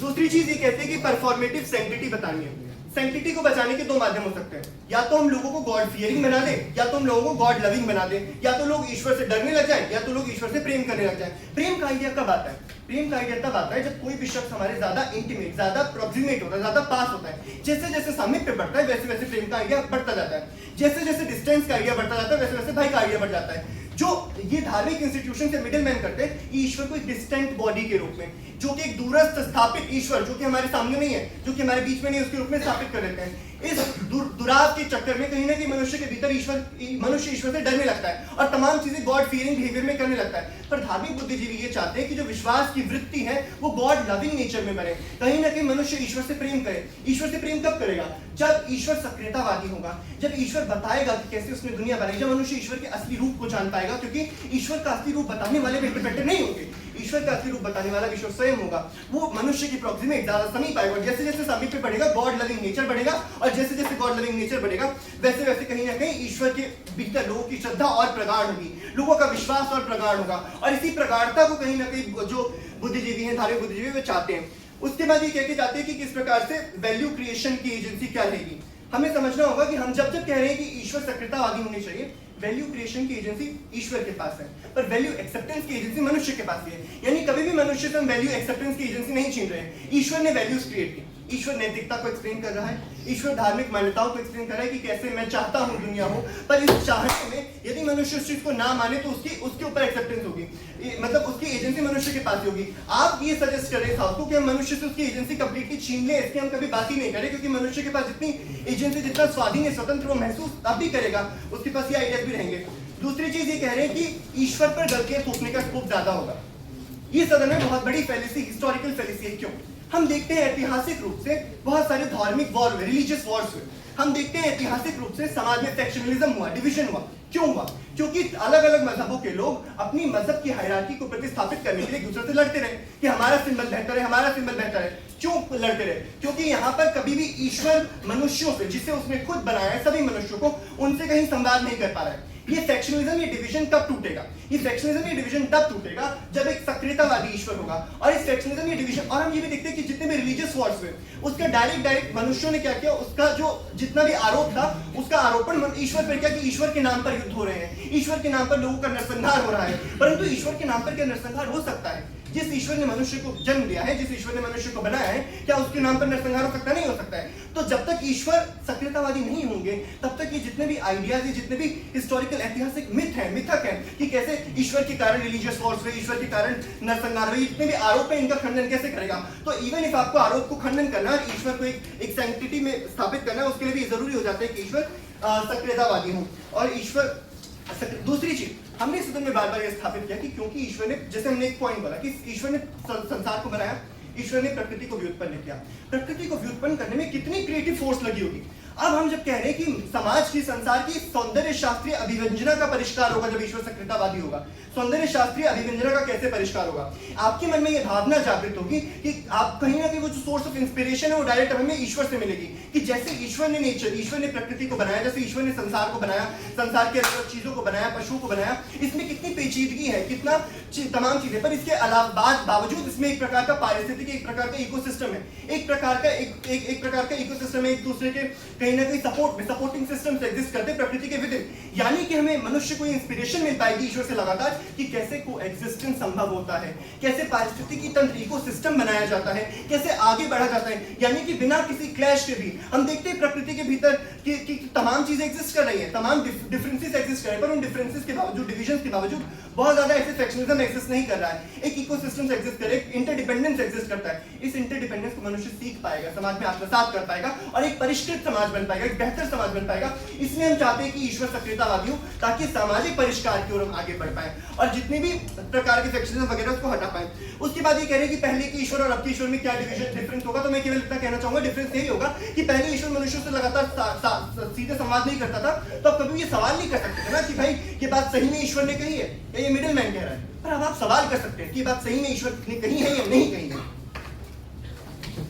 दूसरी चीज ये कहते हैं कि परफॉर्मेटिव सैंक्टिटी बतानी है। सैंक्टिटी को बचाने के दो माध्यम हो सकते हैं, या तो हम लोगों को गॉड फियरिंग बना दें, या तो हम लोगों को गॉड लविंग बना दें, या तो लोग ईश्वर से डरने लग जाए, या तो लोग ईश्वर से प्रेम करने लग जाए। प्रेम का आइडिया कब आता है? प्रेम का आइडिया तब आता है जब कोई भी शख्स हमारे ज्यादा इंटीमेट, ज्यादा प्रोक्सीमेट होता है, ज्यादा पास होता है। जैसे जैसे सामीप्य बढ़ता है, वैसे वैसे प्रेम का आइडिया बढ़ता जाता है। जैसे जैसे डिस्टेंस का आइडिया बढ़ता जाता है, वैसे वैसे भाई का आइडिया बढ़ जाता है। जो ये धार्मिक इंस्टीट्यूशन से मिडिल मैन करते हैं, ईश्वर को एक डिस्टेंट बॉडी के रूप में, जो कि एक दूरस्थ स्थापित ईश्वर, जो कि हमारे सामने नहीं है, जो कि हमारे बीच में नहीं, उसके रूप में स्थापित कर देते हैं। इस दुराव के चक्कर में कहीं ना कहीं मनुष्य के भीतर मनुष्य ईश्वर से डरने लगता है और तमाम चीजें गॉड फीयरिंग बिहेवियर में करने लगता है। पर धार्मिक बुद्धिजीवी ये चाहते हैं कि जो विश्वास की वृत्ति है वो गॉड लविंग नेचर में बने। कहीं ना कहीं मनुष्य ईश्वर से प्रेम करे। ईश्वर से प्रेम कब करेगा? जब ईश्वर सक्रियतावादी होगा, जब ईश्वर बताएगा कि कैसे उसने दुनिया बनाई, जब मनुष्य ईश्वर के असली रूप को जान पाएगा। क्योंकि ईश्वर का असली रूप बताने वाले इंटरप्रेटर नहीं होंगे, ईश्वर का असली रूप बताने वाला ईश्वर स्वयं होगा। वो मनुष्य की प्रॉक्सिमेट ज्यादा समीप आएगा। जैसे जैसे समीप पे बढ़ेगा गॉड लविंग नेचर बढ़ेगा, और जैसे जैसे गॉड लविंग नेचर बढ़ेगा वैसे वैसे कहीं ना कहीं ईश्वर के भीतर लोगों की श्रद्धा और प्रगाढ़ होगी, लोगों का विश्वास और प्रगाढ़ होगा। और इसी प्रगाढ़ता को कहीं ना कहीं जो बुद्धिजीवी हैं, धार्मिक बुद्धिजीवी, वे चाहते हैं। उसके बाद ये कहते जाते हैं कि किस प्रकार से वैल्यू क्रिएशन की एजेंसी क्या रहेगी। हमें समझना होगा कि हम जब जब कह रहे हैं कि ईश्वर सक्रियतावादी होनी चाहिए, वैल्यू क्रिएशन की एजेंसी ईश्वर के पास है, पर वैल्यू एक्सेप्टेंस की एजेंसी मनुष्य के पास है। यानी कभी भी मनुष्य से हम वैल्यू एक्सेप्टेंस की एजेंसी नहीं छीन रहे हैं। ईश्वर ने वैल्यूज क्रिएट की, ईश्वर नैतिकता को एक्सप्लेन कर रहा है, ईश्वर धार्मिक मान्यताओं को एक्सप्लेन कर रहा है कि कैसे मैं चाहता हूं दुनिया हो। पर इस चाहने में यदि मनुष्य उस चीज को ना माने तो उसके ऊपर एक्सेप्टेंस होगी, मतलब उसकी एजेंसी मनुष्य के पास होगी। आप ये सजेस्ट कर रहे थे कि हम मनुष्य से उसकी एजेंसी कंप्लीटली छीन ले, इसकी हम कभी बात ही नहीं करें, क्योंकि मनुष्य के पास जितनी एजेंसी, जितना स्वाधीन है, स्वतंत्र वो महसूस तब भी करेगा, उसके पास ये आइडियाज भी रहेंगे। दूसरी चीज ये कह रहे हैं कि ईश्वर पर गलतियां थोपने का स्कोप ज्यादा होगा। ये सदन में बहुत बड़ी फैलिसी, हिस्टोरिकल फैलिसी है। क्यों? हम देखते हैं ऐतिहासिक रूप से बहुत सारे धार्मिक वॉर हुए, रिलीजियस वॉर्स हुए। हम देखते हैं ऐतिहासिक रूप से समाज में सेक्शनलिज्म हुआ, डिवीजन हुआ। क्यों हुआ? क्योंकि अलग अलग मजहबों के लोग अपनी मजहब की हायरार्की को प्रतिस्थापित करने के लिए एक दूसरे से लड़ते रहे कि हमारा सिंबल बेहतर है, हमारा सिंबल बेहतर है। क्यों लड़ते रहे? क्योंकि यहाँ पर कभी भी ईश्वर मनुष्यों से, जिसे उसने खुद बनाया है, सभी मनुष्यों को, उनसे कहीं संवाद नहीं कर पा रहा है। ये सेक्शनलिज्म, ये डिवीजन कब टूटेगा? ये सेक्शनलिज्म, ये डिवीजन तब टूटेगा जब एक सक्रियतावादी ईश्वर होगा। और इस सेक्शनलिज्म, ये डिवीजन, और हम ये भी देखते हैं कि जितने भी रिलीजियस वॉर्स हुए, उसका डायरेक्ट मनुष्यों ने क्या किया, उसका जो जितना भी आरोप था, उसका आरोपण ईश्वर पर किया कि ईश्वर के नाम पर युद्ध हो रहे हैं, ईश्वर के नाम पर लोगों का नरसंहार हो रहा है। परंतु ईश्वर के नाम पर क्या नरसंहार हो सकता है? जिस ईश्वर ने मनुष्य को जन्म दिया है, जिस ईश्वर ने मनुष्य को बनाया है, क्या उसके नाम पर नरसंहार हो सकता है? नहीं हो सकता है। तो जब तक ईश्वर सक्रियतावादी नहीं होंगे, तब तक ये जितने भी आइडियाज, जितने भी हिस्टोरिकल ऐतिहासिक मिथ है, मिथक है कि कैसे ईश्वर के कारण रिलीजियस वॉर्स हुए, ईश्वर के कारण नरसंहार हुए, जितने भी आरोप है, इनका खंडन कैसे करेगा? तो इवन इफ आपको आरोप को खंडन करना है, ईश्वर को एक सैंक्टिटी में स्थापित करना है, उसके लिए भी जरूरी हो जाता है कि ईश्वर सक्रियतावादी हो। और ईश्वर, दूसरी चीज हमने इस सदन में बार बार यह स्थापित किया कि क्योंकि ईश्वर ने, जैसे हमने एक पॉइंट बोला कि ईश्वर ने संसार को बनाया, ईश्वर ने प्रकृति को व्युत्पन्न किया। प्रकृति को व्युत्पन्न करने में कितनी क्रिएटिव फोर्स लगी होगी। अब हम जब कह रहे हैं कि समाज की, संसार की सौंदर्य शास्त्रीय अभिव्यंजना का परिष्कार होगा जब ईश्वर सक्रियतावादी होगा, सौंदर्य शास्त्रीय अभिव्यंजना का कैसे परिष्कार होगा? आपके मन में यह भावना जागृत होगी कि आप कहीं ना कहीं वो जो सोर्स ऑफ इंस्पिरेशन है वो डायरेक्ट हमें ईश्वर से मिलेगी, कि जैसे ईश्वर ने नेचर, ईश्वर ने प्रकृति को बनाया, जैसे ईश्वर ने संसार को बनाया, संसार के अलग चीजों को बनाया, पशुओं को बनाया, इसमें कितनी पेचीदगी है, कितना तमाम चीजें, पर इसके अलावा बावजूद इसमें एक प्रकार का पारिस्थितिकी, एक प्रकार का इकोसिस्टम है, एक प्रकार का इकोसिस्टम है, एक दूसरे के कहीं ना कहीं सपोर्ट में, सपोर्टिंग सिस्टम्स एग्जिस्ट करते हैं प्रकृति के विदिन। यानी कि हमें मनुष्य को इंस्पिरेशन मिल पाएगी ईश्वर से लगातार कि कैसे को एग्जिस्टेंस संभव होता है, कैसे पारिस्थितिकी तंत्र, इकोसिस्टम बनाया जाता है, कैसे आगे बढ़ा जाता है। यानी कि बिना किसी क्लैश के भी हम देखते हैं प्रकृति के भीतर कि तमाम चीजें एग्जिस्ट कर रही हैं, तमाम डिफरेंसेस एग्जिस्ट कर रहे हैं, पर उन डिफरेंसेस के बावजूद, डिविजन के बावजूद बहुत ज्यादा ऐसे सेक्शनिज्म एग्जिस्ट नहीं कर रहा है। एक इकोसिस्टम एग्जिस्ट करे, एक इंटरडिपेंडेंस एग्जिस्ट करता है। इस इंटरडिपेंडेंस को मनुष्य सीख पाएगा, समाज में आत्मसात कर पाएगा और एक परिष्कृत समाज बन पाएगा, एक बेहतर समाज बन पाएगा। इसलिए हम चाहते हैं कि ईश्वर सक्रियतावादी हो ताकि सामाजिक परिष्कार की ओर हम आगे बढ़ पाए और जितने भी प्रकार के सेक्शनिज्म वगैरह उसको हटा पाए। उसके बाद ये कह रहे हैं कि पहले के ईश्वर और अब के ईश्वर में क्या डिफरेंस होगा, तो मैं केवल इतना कहना चाहूंगा, डिफरेंस यही होगा कि पहले ईश्वर मनुष्यों से लगातार सीधे संवाद नहीं करता था, तो अब कभी ये सवाल नहीं कर सकते थे ना कि भाई ये बात सही में ईश्वर ने कही है या ये मिडिल मैन कह रहा है, पर अब आप सवाल कर सकते हैं कि ये बात सही में ईश्वर ने कही है या नहीं कही है।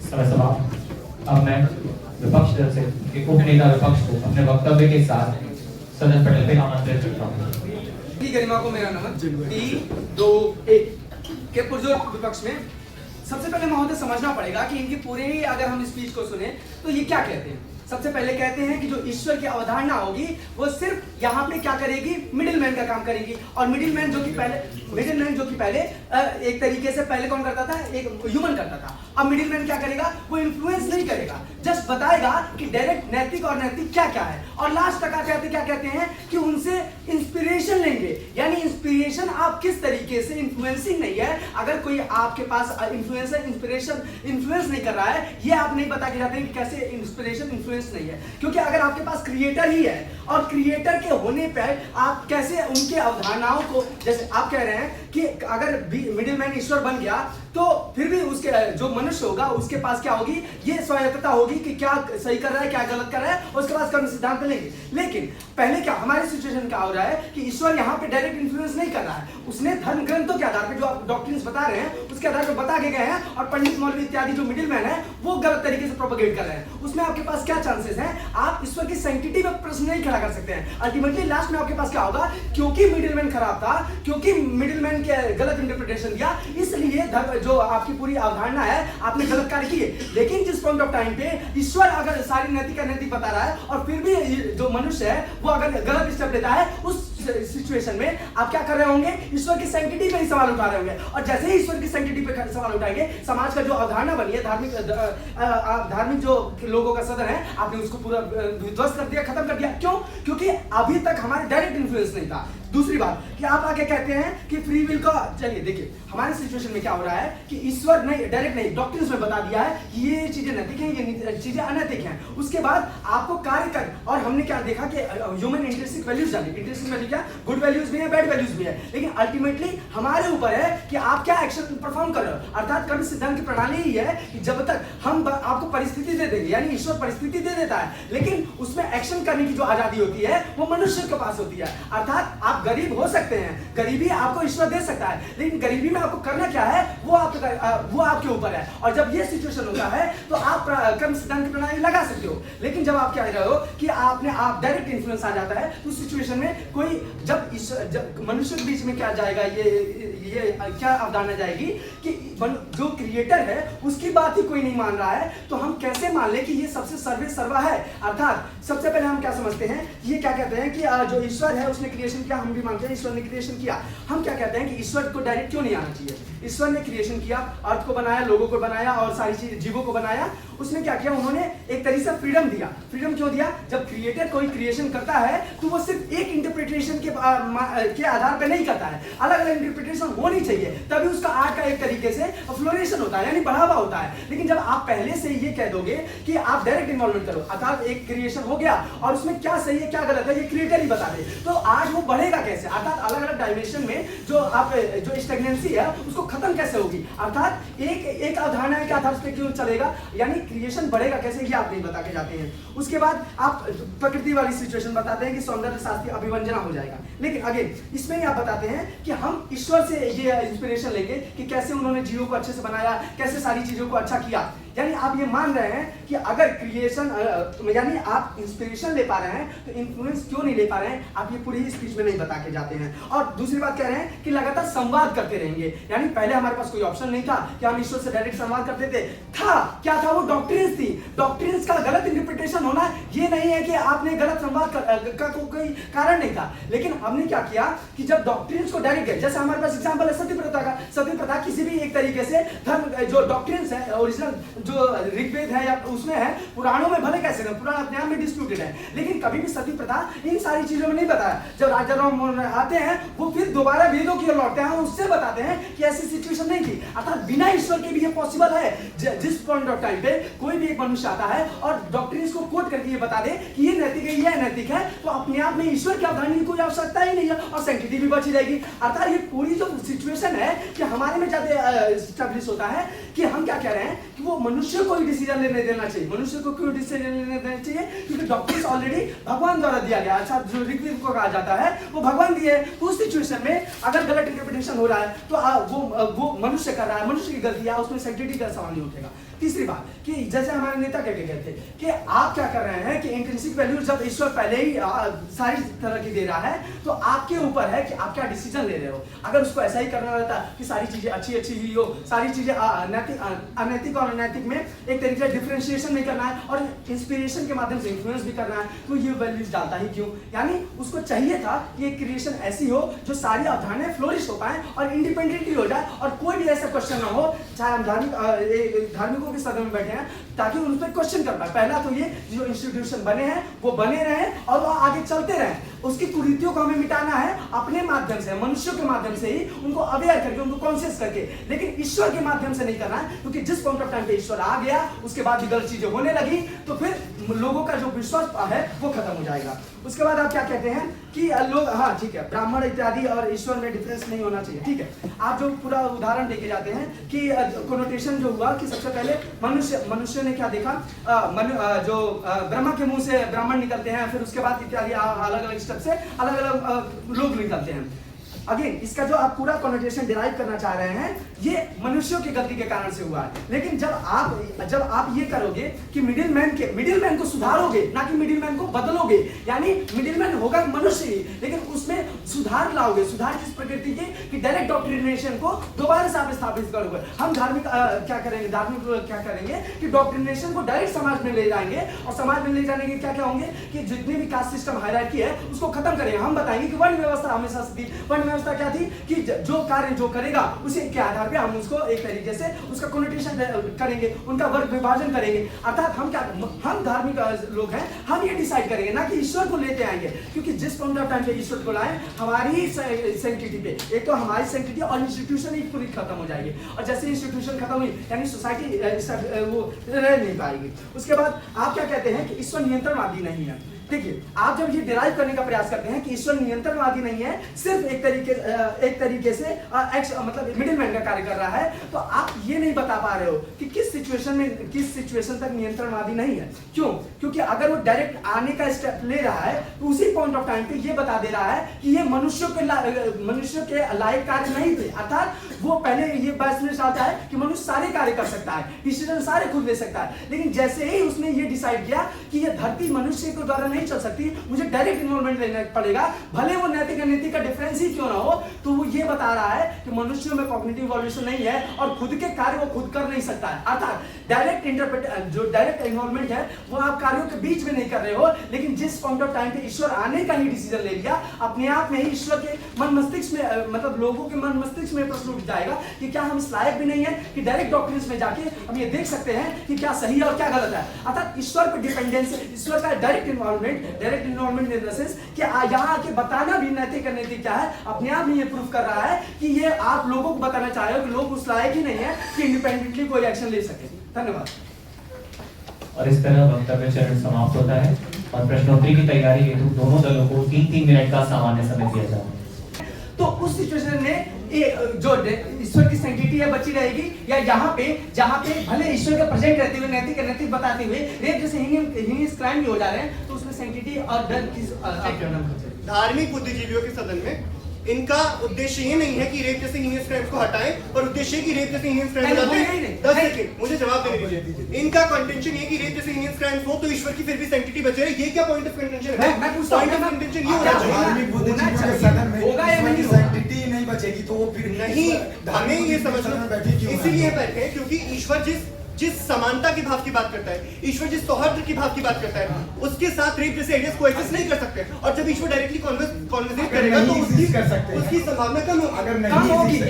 समय समाप्त। अब मैं विपक्ष दल से एक उपनेता विपक्ष को अपने वक्तव्य के साथ सदन पटल पे आमंत्रित करता हूँ। की गरिमा को मेरा नमन। 3, 2, 1 के पुरजोर विपक्ष में सबसे पहले महोदय समझना पड़ेगा कि इनकी पूरे ही अगर हम स्पीच को सुने तो ये क्या कहते हैं। सबसे पहले कहते हैं कि जो ईश्वर की अवधारणा होगी वो सिर्फ यहाँ पे क्या करेगी, मिडिल मैन का काम करेगी। और मिडिल मैन जो कि पहले एक तरीके से पहले कौन करता था, एक ह्यूमन करता था। अब मिडिल मैन क्या करेगा, वो इन्फ्लुएंस नहीं करेगा, जस्ट बताएगा कि डायरेक्ट नैतिक और नैतिक क्या क्या है। और लास्ट तक आते क्या कहते हैं कि उनसे इंस्पिरेशन लेंगे। यानी इंस्पिरेशन आप किस तरीके से, इन्फ्लुएंसिंग नहीं है। अगर कोई आपके पास इन्फ्लुएंसर इन्फ्लुएंस नहीं कर रहा है, ये आप नहीं बता के जाते हैं कि कैसे इंस्पिरेशन इन्फ्लुएंस नहीं है। क्योंकि अगर आपके पास क्रिएटर ही है और क्रिएटर के होने पर आप कैसे उनके अवधारणाओं को, जैसे आप कह रहे हैं कि अगर मिडिल मैन ईश्वर बन गया तो फिर भी उसके जो मनुष्य होगा उसके पास क्या होगी, ये स्वायत्तता होगी कि क्या सही कर रहा है क्या गलत कर रहा है, उसके पास कर्म सिद्धांत लेंगे। लेकिन पहले क्या हमारी सिचुएशन क्या हो रहा है कि ईश्वर यहाँ पे डायरेक्ट इन्फ्लुएंस नहीं कर रहा है। उसने धर्म ग्रंथों के आधार पर जो आप डॉक्ट्रिन्स बता रहे हैं उसके आधार पर बता के गए हैं, और पंडित मौलवी इत्यादि जो मिडिल मैन है वो गलत तरीके से प्रोपेगेट कर रहे हैं। उसमें आपके पास क्या चांसेस हैं, आप ईश्वर की सैंक्टिटी में प्रश्न नहीं खड़ा कर सकते हैं। अल्टीमेटली लास्ट में आपके पास क्या होगा, क्योंकि मिडिल मैन खराब था, क्योंकि मिडिल मैन के गलत इंटरप्रिटेशन दिया, इसलिए जो आपकी पूरी अवधारणा है आपने गलत कार्य किए। लेकिन जिस पॉइंट ऑफ टाइम पे ईश्वर अगर सारी नैतिक अनैतिक बता रहा है और फिर भी जो मनुष्य है वो अगर गलत स्टेप लेता है, उस सिचुएशन में आप क्या कर रहे होंगे, ईश्वर की सैंक्टिटी पे ही सवाल उठा रहे होंगे। और जैसे ही ईश्वर की सैंक्टिटी पे सवाल उठाएंगे, समाज का जो अवधारणा बनी है, धार्मिक जो लोगों का सदन है, आपने उसको पूरा विध्वस्त कर दिया, खत्म कर दिया। क्यों? क्योंकि अभी तक हमारे डायरेक्ट इन्फ्लुएंस नहीं था। दूसरी बात कि आप आगे कहते हैं कि फ्री विल का, चलिए देखिए हमारे सिचुएशन में क्या हो रहा है कि ईश्वर नहीं, डायरेक्ट नहीं, डॉक्ट्रिन्स में बता दिया है कि ये चीजें नैतिक हैं, ये चीजें अनैतिक हैं। उसके बाद आपको कार्य कर, और हमने क्या देखा कि ह्यूमन इंट्रिंसिक वैल्यूज जानी, इंट्रिंसिक वैल्यू क्या, गुड वैल्यूज भी है, बैड वैल्यूज भी है, लेकिन अल्टीमेटली हमारे ऊपर है कि आप क्या एक्शन परफॉर्म कर रहे हो। अर्थात कर्म सिद्धांत की प्रणाली ही है कि जब तक हम आपको परिस्थिति दे देंगे, यानी ईश्वर परिस्थिति दे देता है, लेकिन उसमें एक्शन करने की जो आजादी होती है वो मनुष्य के पास होती है। अर्थात आप गरीब हो सकते हैं, गरीबी आपको ईश्वर दे सकता है, लेकिन गरीबी में आपको करना क्या है वो आपके ऊपर है। और जब ये सिचुएशन होता है तो आप कर्म सिद्धांत की प्रणाली लगा सकते हो। लेकिन जब आप क्या रहे हो कि आप डायरेक्ट इन्फ्लुएंस आ जाता है, तो उस सिचुएशन में कोई जब मनुष्य के बीच में क्या जाएगा, ये क्या अवधारणा जाएगी कि जो क्रिएटर है उसकी बात ही कोई नहीं मान रहा है, तो हम कैसे मान ले कि ये सबसे सर्वे सर्वा है। अर्थात सबसे पहले हम क्या समझते हैं, ये क्या कहते हैं कि जो ईश्वर है उसने क्रिएशन किया, हम भी मानते हैं ईश्वर ने क्रिएशन किया। हम क्या कहते हैं कि ईश्वर को डायरेक्ट क्यों नहीं आना चाहिए। ईश्वर ने क्रिएशन किया, अर्थ को बनाया, लोगों को बनाया और सारी चीज जीवों को बनाया। उसने क्या किया, उन्होंने एक तरीके से फ्रीडम दिया। फ्रीडम क्यों दिया, जब क्रिएटर कोई क्रिएशन करता है तो वो सिर्फ एक इंटरप्रिटेशन के आधार पर नहीं करता है, अलग अलग इंटरप्रिटेशन होनी चाहिए, तभी उसका आर्ट का एक तरीके से फ्लोरेशन होता है, यानी बढ़ावा होता है। लेकिन जब आप पहले से ये कह दोगे कि आप डायरेक्ट इन्वॉल्वमेंट करो, अर्थात एक क्रिएशन हो गया और उसमें क्या सही है क्या गलत है ये क्रिएटर ही बता दे, तो आज वो बढ़ेगा कैसे? अर्थात अलग अलग डायमेंशन में जो स्टेगनेंसी है उसको खत्म कैसे होगी? अर्थात एक अवधारणा के आधार पे क्यों चलेगा, यानी क्रिएशन बढ़ेगा कैसे, ये आप नहीं बता के जाते हैं। उसके बाद आप प्रकृति वाली सिचुएशन बताते हैं कि सौंदर्य शास्त्रीय अभिवंजना हो जाएगा। लेकिन अगेन इसमें ही आप बताते हैं कि हम ईश्वर से ये इंस्पिरेशन लेंगे कि कैसे उन्होंने जीवों को अच्छे से बनाया, कैसे सारी चीजों को अच्छा किया। यानी आप ये मान रहे हैं कि अगर क्रिएशन यानी आप इंस्पिरेशन ले पा रहे हैं तो इन्फ्लुएंस क्यों नहीं ले पा रहे हैं, आप ये पूरी स्पीच में नहीं बता के जाते हैं। और दूसरी बात कह रहे हैं कि लगातार संवाद करते रहेंगे, यानी पहले हमारे पास कोई ऑप्शन नहीं था कि हम ईश्वर से डायरेक्ट संवाद करते थे, क्या था वो डॉक्ट्रिन्स थी। डॉक्ट्रिन्स का गलत इंटरप्रिटेशन होना ये नहीं है कि आपने गलत संवाद का कोई कारण नहीं था, लेकिन हमने क्या किया कि जब डॉक्ट्रिन्स को डायरेक्ट गए, जैसे हमारे पास एग्जांपल है सती प्रथा का। सती प्रथा किसी भी एक तरीके से धर्म जो डॉक्ट्रिन्स है ओरिजिनल जो ऋग्वेद है या उसमें है, पुराणों में भले कैसे नहीं, पुराण अपने आप में डिस्प्यूटेड है, लेकिन कभी भी सती प्रथा इन सारी चीजों में नहीं बताया। जब राजा राम आते हैं वो फिर दोबारा वेदों की ओर लौटते हैं, उससे बताते हैं कि ऐसी सिचुएशन नहीं थी। अर्थात बिना ईश्वर के भी ये पॉसिबल है। जिस पॉइंट ऑफ टाइम पे कोई भी एक मनुष्य आता है और डॉक्ट्रिन्स को कोट करके ये बता दे कि ये नैतिक है ये अनैतिक है, तो अपने आप में ईश्वर की अवधारणा की कोई आवश्यकता ही नहीं है और सैंक्टिटी भी बची रहेगी। अर्थात ये पूरी जो सिचुएशन है कि हमारे में ज्यादा एस्टैब्लिश होता है कि हम क्या कह रहे हैं कि वो मनुष्य को ही डिसीजन लेने देना चाहिए। मनुष्य को क्यों डिसीजन लेने देना चाहिए? क्योंकि डॉक्ट्रिन्स ऑलरेडी भगवान द्वारा दिया गया। अच्छा, जो ऋग्वेद को कहा जाता है वो भगवान दिए। उस सिचुएशन में अगर गलत इंटरप्रिटेशन हो रहा है तो वो मनुष्य कर रहा है, मनुष्य की गलती है, उसमें सैंक्टिटी का सवाल नहीं उठेगा। तीसरी बात कि जैसे हमारे नेता क्या कहते थे कि आप क्या कर रहे हैं कि इंट्रिंसिक वैल्यू जब ईश्वर पहले ही सारी तरह की दे रहा है तो आपके ऊपर है कि आप क्या डिसीजन ले रहे हो। अगर उसको ऐसा ही करना रहता कि सारी चीजें अच्छी अच्छी ही हो, सारी चीजें अनैतिक और अनैतिक में एक तरीके से डिफरेंशिएशन नहीं करना है और इंस्पिरेशन के माध्यम से इन्फ्लुएंस भी करना है, तो ये वैल्यूज डालता ही क्यों? यानी उसको चाहिए था कि एक क्रिएशन ऐसी हो जो सारी अवधारणाएं फ्लोरिश हो पाए और इंडिपेंडेंटली हो जाए और कोई भी ऐसा क्वेश्चन ना हो, चाहे हम धार्मिकों के सदन में बैठे हैं, ताकि उन पर क्वेश्चन कर पाए। पहला तो ये जो इंस्टीट्यूशन बने हैं वो बने रहें और वो आगे चलते रहें। उसकी कुरीतियों को हमें मिटाना है अपने माध्यम से, मनुष्यों के माध्यम से ही, उनको अवेयर करके, उनको कॉन्शियस करके, लेकिन ईश्वर के माध्यम से नहीं करना है। क्योंकि जिस पॉइंट ऑफ टाइम पे ईश्वर आ गया उसके बाद भी गलत चीजें होने लगी तो फिर लोगों का जो विश्वास है वो खत्म हो जाएगा। उसके बाद आप क्या कहते हैं कि लोग, हाँ ठीक है, ब्राह्मण इत्यादि और ईश्वर में डिफरेंस नहीं होना चाहिए, ठीक है। आप जो पूरा उदाहरण देके जाते हैं कि कोनोटेशन जो हुआ कि सबसे पहले मनुष्य ने क्या देखा, जो ब्रह्मा के मुंह से ब्राह्मण निकलते हैं, फिर उसके बाद इत्यादि अलग अलग स्टेप से अलग अलग लोग निकलते हैं। अगेन इसका जो आप पूरा कॉन्वर्जेशन डिराइव करना चाह रहे हैं ये मनुष्यों की गलती के कारण से हुआ है। लेकिन जब आप ये करोगे कि मिडिलमैन को सुधारोगे, ना कि मिडिलमैन को बदलोगे, यानी मिडिलमैन होगा मनुष्य ही, लेकिन उसमें सुधार लाओगे। सुधार किस प्रकृति के कि डायरेक्ट डॉक्ट्रिनेशन को दोबारा से आप स्थापित करोगे। हम धार्मिक क्या करेंगे कि डॉक्ट्रिनेशन को डायरेक्ट समाज में ले जाएंगे और समाज में ले जाने के क्या क्या होंगे कि जितने भी कास्ट सिस्टम हायरार्की है उसको खत्म करेंगे। हम बताएंगे कि वर्ण व्यवस्था हमेशा से थी, वर्ण व्यवस्था क्या थी कि जो कार्य जो करेगा उसी के आधार पे हम उसको एक तरीके से उसका कोनोटेशन करेंगे, उनका वर्ग विभाजन करेंगे। अर्थात हम धार्मिक लोग हैं, हम ये डिसाइड करेंगे, ना कि ईश्वर को लेते आएंगे। क्योंकि जिस पॉइंट ऑफ टाइम पे ईश्वर को लाए हमारी सैंक्टिटी पे, एक तो हमारी सैंक्टिटी और इंस्टीट्यूशन ही पूरी खत्म हो जाएगी। और जैसे इंस्टीट्यूशन खत्म हुई यानी सोसाइटी वो रह नहीं पाएगी। उसके बाद आप क्या कहते हैं कि ईश्वर नियंत्रणवादी नहीं है। देखिए, आप जब ये डिराइव करने का प्रयास करते हैं कि ईश्वर नियंत्रणवादी नहीं है, सिर्फ एक तरीके से मतलब मिडिलमैन का कार्य कर रहा है, तो आप ये नहीं बता पा रहे हो कि किस सिचुएशन तक नियंत्रणवादी नहीं है। क्यों? क्योंकि अगर वो डायरेक्ट आने का स्टेप ले रहा है तो उसी पॉइंट ऑफ टाइम पे ये बता दे रहा है कि ये मनुष्य के लायक कार्य नहीं थे। अर्थात वो पहले ये बात डालता है कि मनुष्य सारे कार्य कर सकता है, डिसीजन सारे खुद ले सकता है, लेकिन जैसे ही उसने ये डिसाइड किया कि ये धरती मनुष्य के द्वारा नहीं चल सकती, मुझे डायरेक्ट इन्वॉल्वमेंट लेना पड़ेगा, भले वो नैतिक अनैतिक का डिफरेंस ही क्यों ना हो, तो वो ये बता रहा है कि मनुष्यों में कॉग्निटिव इवोल्यूशन नहीं है और खुद के कार्य वो खुद कर नहीं सकता है। अर्थात डायरेक्ट इन्वॉल्वमेंट है वो आप कार्यों के बीच में नहीं कर रहे हो, लेकिन जिस पॉइंट ऑफ टाइम पे ईश्वर आने का ही डिसीजन ले लिया, अपने आप में ही ईश्वर के मन मस्तिष्क में, मतलब लोगों के मन मस्तिष्क में प्रश्न उठ जाएगा कि क्या हम इस लायक भी नहीं है कि डायरेक्ट डॉक्ट्रिन्स में जाके हम ये देख सकते हैं कि क्या सही है और क्या गलत है। अर्थात ईश्वर पर डिपेंडेंस, ईश्वर का direct involvement in the sense कि यहाँ आके बताना भी नैतिक अनैतिक क्या है, अपने आप में ये प्रूफ कर रहा है कि ये आप लोगों को बताना चाह रहे हो कि लोग उस लायक ही नहीं है कि इंडिपेंडेंटली कोई एक्शन ले सके। धन्यवाद। और इस तरह वक्तव्य चरण समाप्त होता है और प्रश्नोत्तरी की तैयारी हेतु दोनों दलों को 3-3 मिनट का सामान्य समय दिया जाता है। तो उस सिचुएशन में जो ईश्वर की सैंक्टिटी है बची रहेगी, या यहाँ पे जहाँ पे भले ईश्वर का प्रेजेंट रहते हुए नैतिक अनैतिक बताते हुए रेप जैसे हीनियस क्राइम भी हो जा रहे हैं, तो उसमें सैंक्टिटी और डर की धार्मिक बुद्धिजीवियों के सदन में इनका उद्देश्य ये नहीं है कि रेप जैसे हीनियस क्राइम्स को हटाएं, और उद्देश्य कि रेप जैसे हीनियस क्राइम्स हटाएं। 10 सेकंड मुझे जवाब देने दीजिए। इनका कंटेंशन ये कि रेप जैसे हीनियस क्राइम्स हो तो ईश्वर की फिर भी सैंक्टिटी बचे रहे। ये क्या पॉइंट ऑफ कंटेंशन है? मैं पूछता हूं, पॉइंट ऑफ कंटेंशन ये होना चाहिए। धार्मिक बुद्धिजीवियों के सदन में होगा या ईश्वर की नहीं होगा? सैंक्टिटी नहीं बचेगी तो वो फिर नहीं, हमें ये समझना बैठे क्यों इसीलिए बैठे हैं क्योंकि ईश्वर जिस समानता के भाव की बात करता है, ईश्वर जिस सौहार्द की भाव की बात करता है, उसके साथ रेप जैसे आइडियाज कोएक्सिस्ट नहीं कर सकते। और जब ईश्वर डायरेक्टली कॉन्वर्सेट करेगा तो उसकी संभावना कम होगी।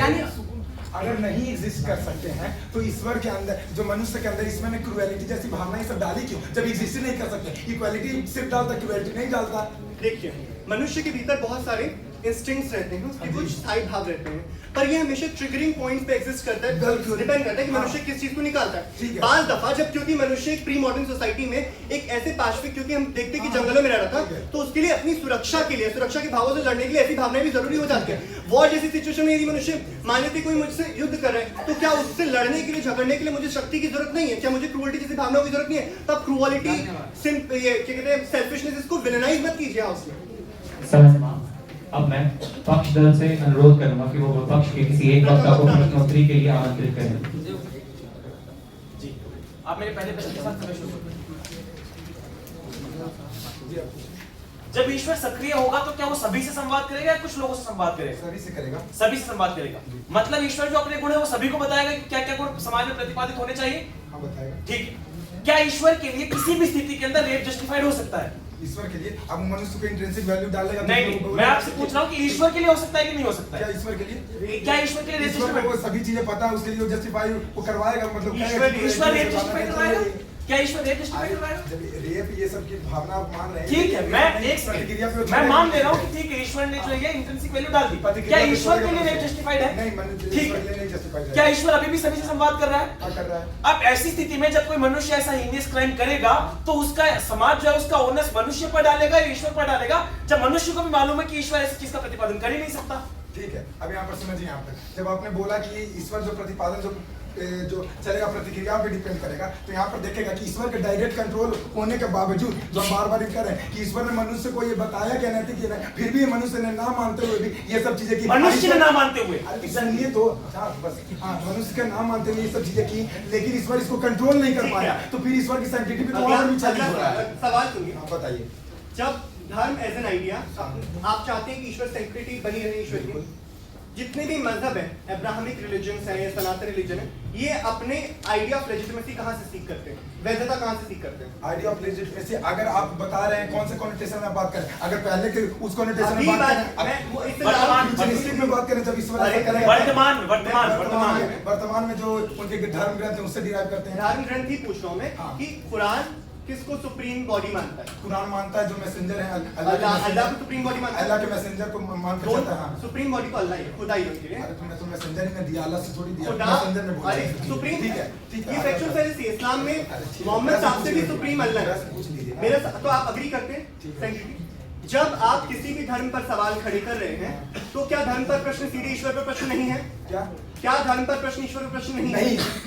अगर नहीं एग्जिस्ट कर सकते हैं तो ईश्वर के अंदर जो मनुष्य के अंदर इसमें क्रूएलिटी जैसी भावना ये सब डाली क्यों? जब एग्जिस्ट नहीं कर सकते, इक्वालिटी सिर्फ डालता, क्रूएलिटी नहीं डालता। देखिए, मनुष्य के भीतर बहुत सारे इंस्टिंक्ट्स रहते हैं, उसके कुछ स्थायी भाव रहते हैं, पर ये हमेशा ट्रिगरिंग पॉइंट्स पे एग्जिस्ट करता है, डिपेंड करता है कि मनुष्य किस चीज को निकालता है। बाल दफा जब क्योंकि मनुष्य एक प्री मॉडर्न सोसाइटी में एक ऐसे पार्श्विक, क्योंकि हम देखते कि जंगलों में रह रहा था, तो उसके लिए अपनी सुरक्षा के लिए, सुरक्षा के भावों से लड़ने के लिए ऐसी भावनाएं भी जरूरी हो जाती है। वॉर जैसी सिचुएशन में यदि मनुष्य मान लेते कोई मुझसे युद्ध कर रहा है, तो क्या उससे लड़ने के लिए, झगड़ने के लिए मुझे शक्ति की जरूरत नहीं है? क्या मुझे क्रूअलिटी जैसी भावनाओं की जरूरत नहीं है? तब क्रूअलिटी, ये क्या कहते हैं, सेल्फिशनेस, इसको विलेनाइज मत कीजिए उसमें। समय समाप्त। अब मैं पक्ष दल से अनुरोध करूंगा कि वो विपक्ष के किसी एक वक्ता को प्रश्नोत्तरी के लिए आमंत्रित करें। जी, आप मेरे पहले प्रश्न के साथ समय शुरू करें। जब ईश्वर सक्रिय होगा तो क्या वो सभी से संवाद करेगा या कुछ लोगों से संवाद करेगा? सभी से करेगा। सभी से संवाद करेगा। मतलब ईश्वर जो अपने गुण है वो सभी को बताएगा कि क्या क्या गुण समाज में प्रतिपादित होने चाहिए। हाँ, बताएगा। ठीक। क्या ईश्वर के लिए किसी भी स्थिति के अंदर रेप जस्टिफाइड हो सकता है? ईश्वर के लिए अब मनुष्य को इंट्रिंसिक वैल्यू डालेगा तो नहीं, मैं आपसे पूछ रहा हूँ कि ईश्वर के लिए हो सकता है कि नहीं हो सकता क्या है? ईश्वर के लिए? क्या ईश्वर के लिए ईश्वर को वो सभी चीजें पता है, उसके लिए वो जस्टिफाई वो करवाएगा, मतलब ईश्वर रेप जस्टिफाई करवाएगा? क्या ईश्वर रेप जस्टिफाई करवाएगा? जब रेप ये सब की भावना आप मान रहे हैं, ठीक है, मैं एक प्रतिक्रिया पे मैं मान ले रहा हूँ कि ठीक है, ईश्वर ने जो ये इंट्रिंसिक वैल्यू डाल दी। क्या ईश्वर के लिए रेप जस्टिफाइड है? नहीं, ठीक ईश्वर के लिए नहीं जस्टिफाइड है। क्या ईश्वर अभी भी सभी से संवाद कर रहा है? क्या कर रहा है? अब ऐसी स्थिति में जब कोई मनुष्य ऐसा हीनियस क्राइम करेगा तो उसका समाज जो है उसका ओनस मनुष्य पर डालेगा या ईश्वर पर डालेगा, जब मनुष्य को भी मालूम है कि ईश्वर ऐसी चीज का प्रतिपादन कर ही नहीं सकता। ठीक है, अब यहाँ पर समझिए, यहाँ पर जब आपने बोला कि ईश्वर जो प्रतिपादन जो चलेगा प्रतिक्रिया पे डिपेंड करेगा, तो यहाँ पर देखेगा कि ईश्वर के डायरेक्ट कंट्रोल होने के बावजूद जो हम बार बार कह रहे हैं कि ईश्वर ने मनुष्य को ये बताया क्या नैतिक ये नहीं, फिर भी मनुष्य ने ना मानते हुए भी ये सब चीजें की। मनुष्य ने ना मानते हुए इसलिए तो बस मनुष्य का नाम मानते हुए ये सब चीजें की, लेकिन ईश्वर इसको कंट्रोल नहीं कर पाया, तो फिर ईश्वर की सैंक्टिटी पे तो और भी चली हो रहा है। सवाल सुनिए, आप बताइए। जब धर्म एज एन आइडिया, आप चाहते हैं कि ईश्वर सैंक्टिटी बनी रहे ईश्वर की, जितने भी मजहब है, अब्राहमिक रिलीजन्स है या सनातन रिलीजन है, ये अपने आइडिया ऑफ लेजिटिमेसी कहाँ से सीख करते हैं, वैधता कहाँ से सीख करते हैं? आइडिया ऑफ लेजिटिमेसी अगर आप बता रहे हैं कौन से कॉन्टेशन में बात करें, अगर पहले के उस कॉन्टेशन में बात करें, में बात करें जब ईश्वर वर्तमान में जो उनके धर्म ग्रंथ है उससे डिराइव करते हैं। धर्म ग्रंथ ही पूछ रहा हूँ मैं कि कुरान किसको सुप्रीम बॉडी मानता है? कुरान मानता है जो मैसेंजर है अल्लाह को सुप्रीम बॉडी मानता है, अल्लाह के मैसेंजर को मानकर चलता है। सुप्रीम बॉडी को अल्लाह ही खुदा ही होती है। अरे तुमने तो मैसेंजर ही ने दिया, अल्लाह से थोड़ी दिया, खुदा मैसेंजर ने बोला। अरे सुप्रीम, ठीक है, ठीक है। ये फैक्चुअल फैलेसी है। इस्लाम में मोहम्मद साहब से भी सुप्रीम अल्लाह है। पूछ लीजिए मेरे तो आप अग्री करते हैं? जब आप किसी भी धर्म पर सवाल खड़े कर रहे हैं तो क्या धर्म पर प्रश्न सीधे ईश्वर पर प्रश्न नहीं है? क्या धर्म पर प्रश्न ईश्वर पर प्रश्न नहीं है?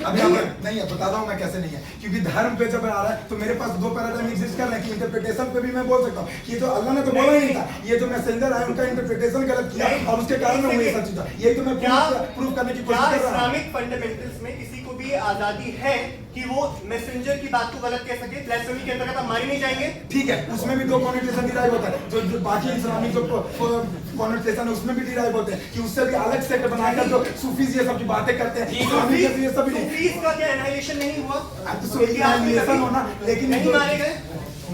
अभी नहीं है, बताता हूँ मैं कैसे नहीं है, क्योंकि धर्म पे जब आ रहा है तो मेरे पास दो पैराडाइम एग्जिस्ट कर रहे हैं कि इंटरप्रिटेशन पे भी मैं बोल सकता हूँ कि जो अल्लाह ने तो बोला ही नहीं था, ये जो मैसेंजर आए उनका इंटरप्रिटेशन गलत किया और उसके कारण में हुई सब चीजें, यही तो मैं प्रूफ करने की कोशिश कर रहा हूँ। इस्लामिक फंडामेंटल्स में किसी को भी आजादी है कि वो मैसेंजर की बात को गलत कह सके? ब्लास्फेमी के अंतर्गत आप मारे नहीं जाएंगे? ठीक है, उसमें भी दो कॉन्टेशन डिराइव होता है, जो बाकी इस्लामिक जो कॉन्टेशन है उसमें भी डिराइव होते हैं कि उससे भी अलग सेक्ट बनाकर जो सूफीज ये सब की बातें करते हैं, ये सब सूफीज का क्या एनाइलेशन नहीं हुआ? होना, लेकिन नहीं मारे गए,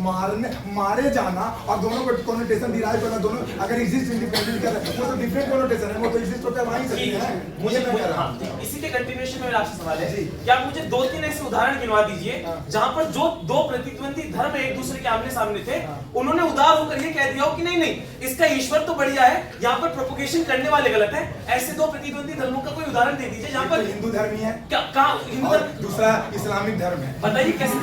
मारे जाना और दोनों को कॉनोटेशन डिराइव करना, दोनों अगर एग्जिस्ट इंडिपेंडेंट कर रहे हैं वो तो डिफरेंट कॉनोटेशन है, वो तो एग्जिस्ट होकर वहीं सकते हैं। मुझे मैं कह रहा हूं। हाँ, इसी के कंटिन्यूएशन में मेरा आपसे सवाल है जी। कि आप मुझे 2-3 ऐसे उदाहरण गिनवा दीजिए जहां पर जो दो प्रतिद्वंदी धर्म एक दूसरे के आमने सामने थे, उन्होंने उदार होकर ये कह दिया हो कि नहीं नहीं इसका ईश्वर तो बढ़िया है, यहाँ पर प्रोपोगेशन करने वाले गलत है। ऐसे दो प्रतिद्वंदी धर्मों का कोई उदाहरण दे दीजिए जहाँ पर हिंदू धर्म ही है क्या कहाँ हिंदू और धर्म, दूसरा इस्लामिक धर्म है। बताइए कैसे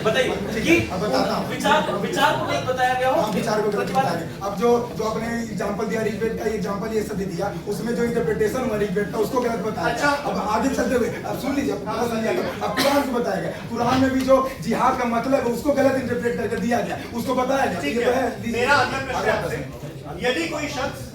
बताइए कि अब बताता हूं। विचार को गलत बताया गया हो, हाँ, विचार को गलत प्रतिवाद- बताया। अब जो आपने एग्जांपल दिया ऋग्वेद का एग्जांपल ये सब भी दिया, उसमें जो इंटरप्रिटेशन हुआ ऋग्वेद का उसको गलत बताया। अच्छा। अब आगे चलते हुए अब सुन लीजिए, अब समझिए, अब कुरान को बताया गया, कुरान में भी जो जिहाद का मतलब है उसको गलत इंटरप्रेट करके दिया गया, उसको बताया गया। ठीक ये तो है, लीजिए। मेरा अगला प्रश्न अगला आपसे, यदि कोई शख्स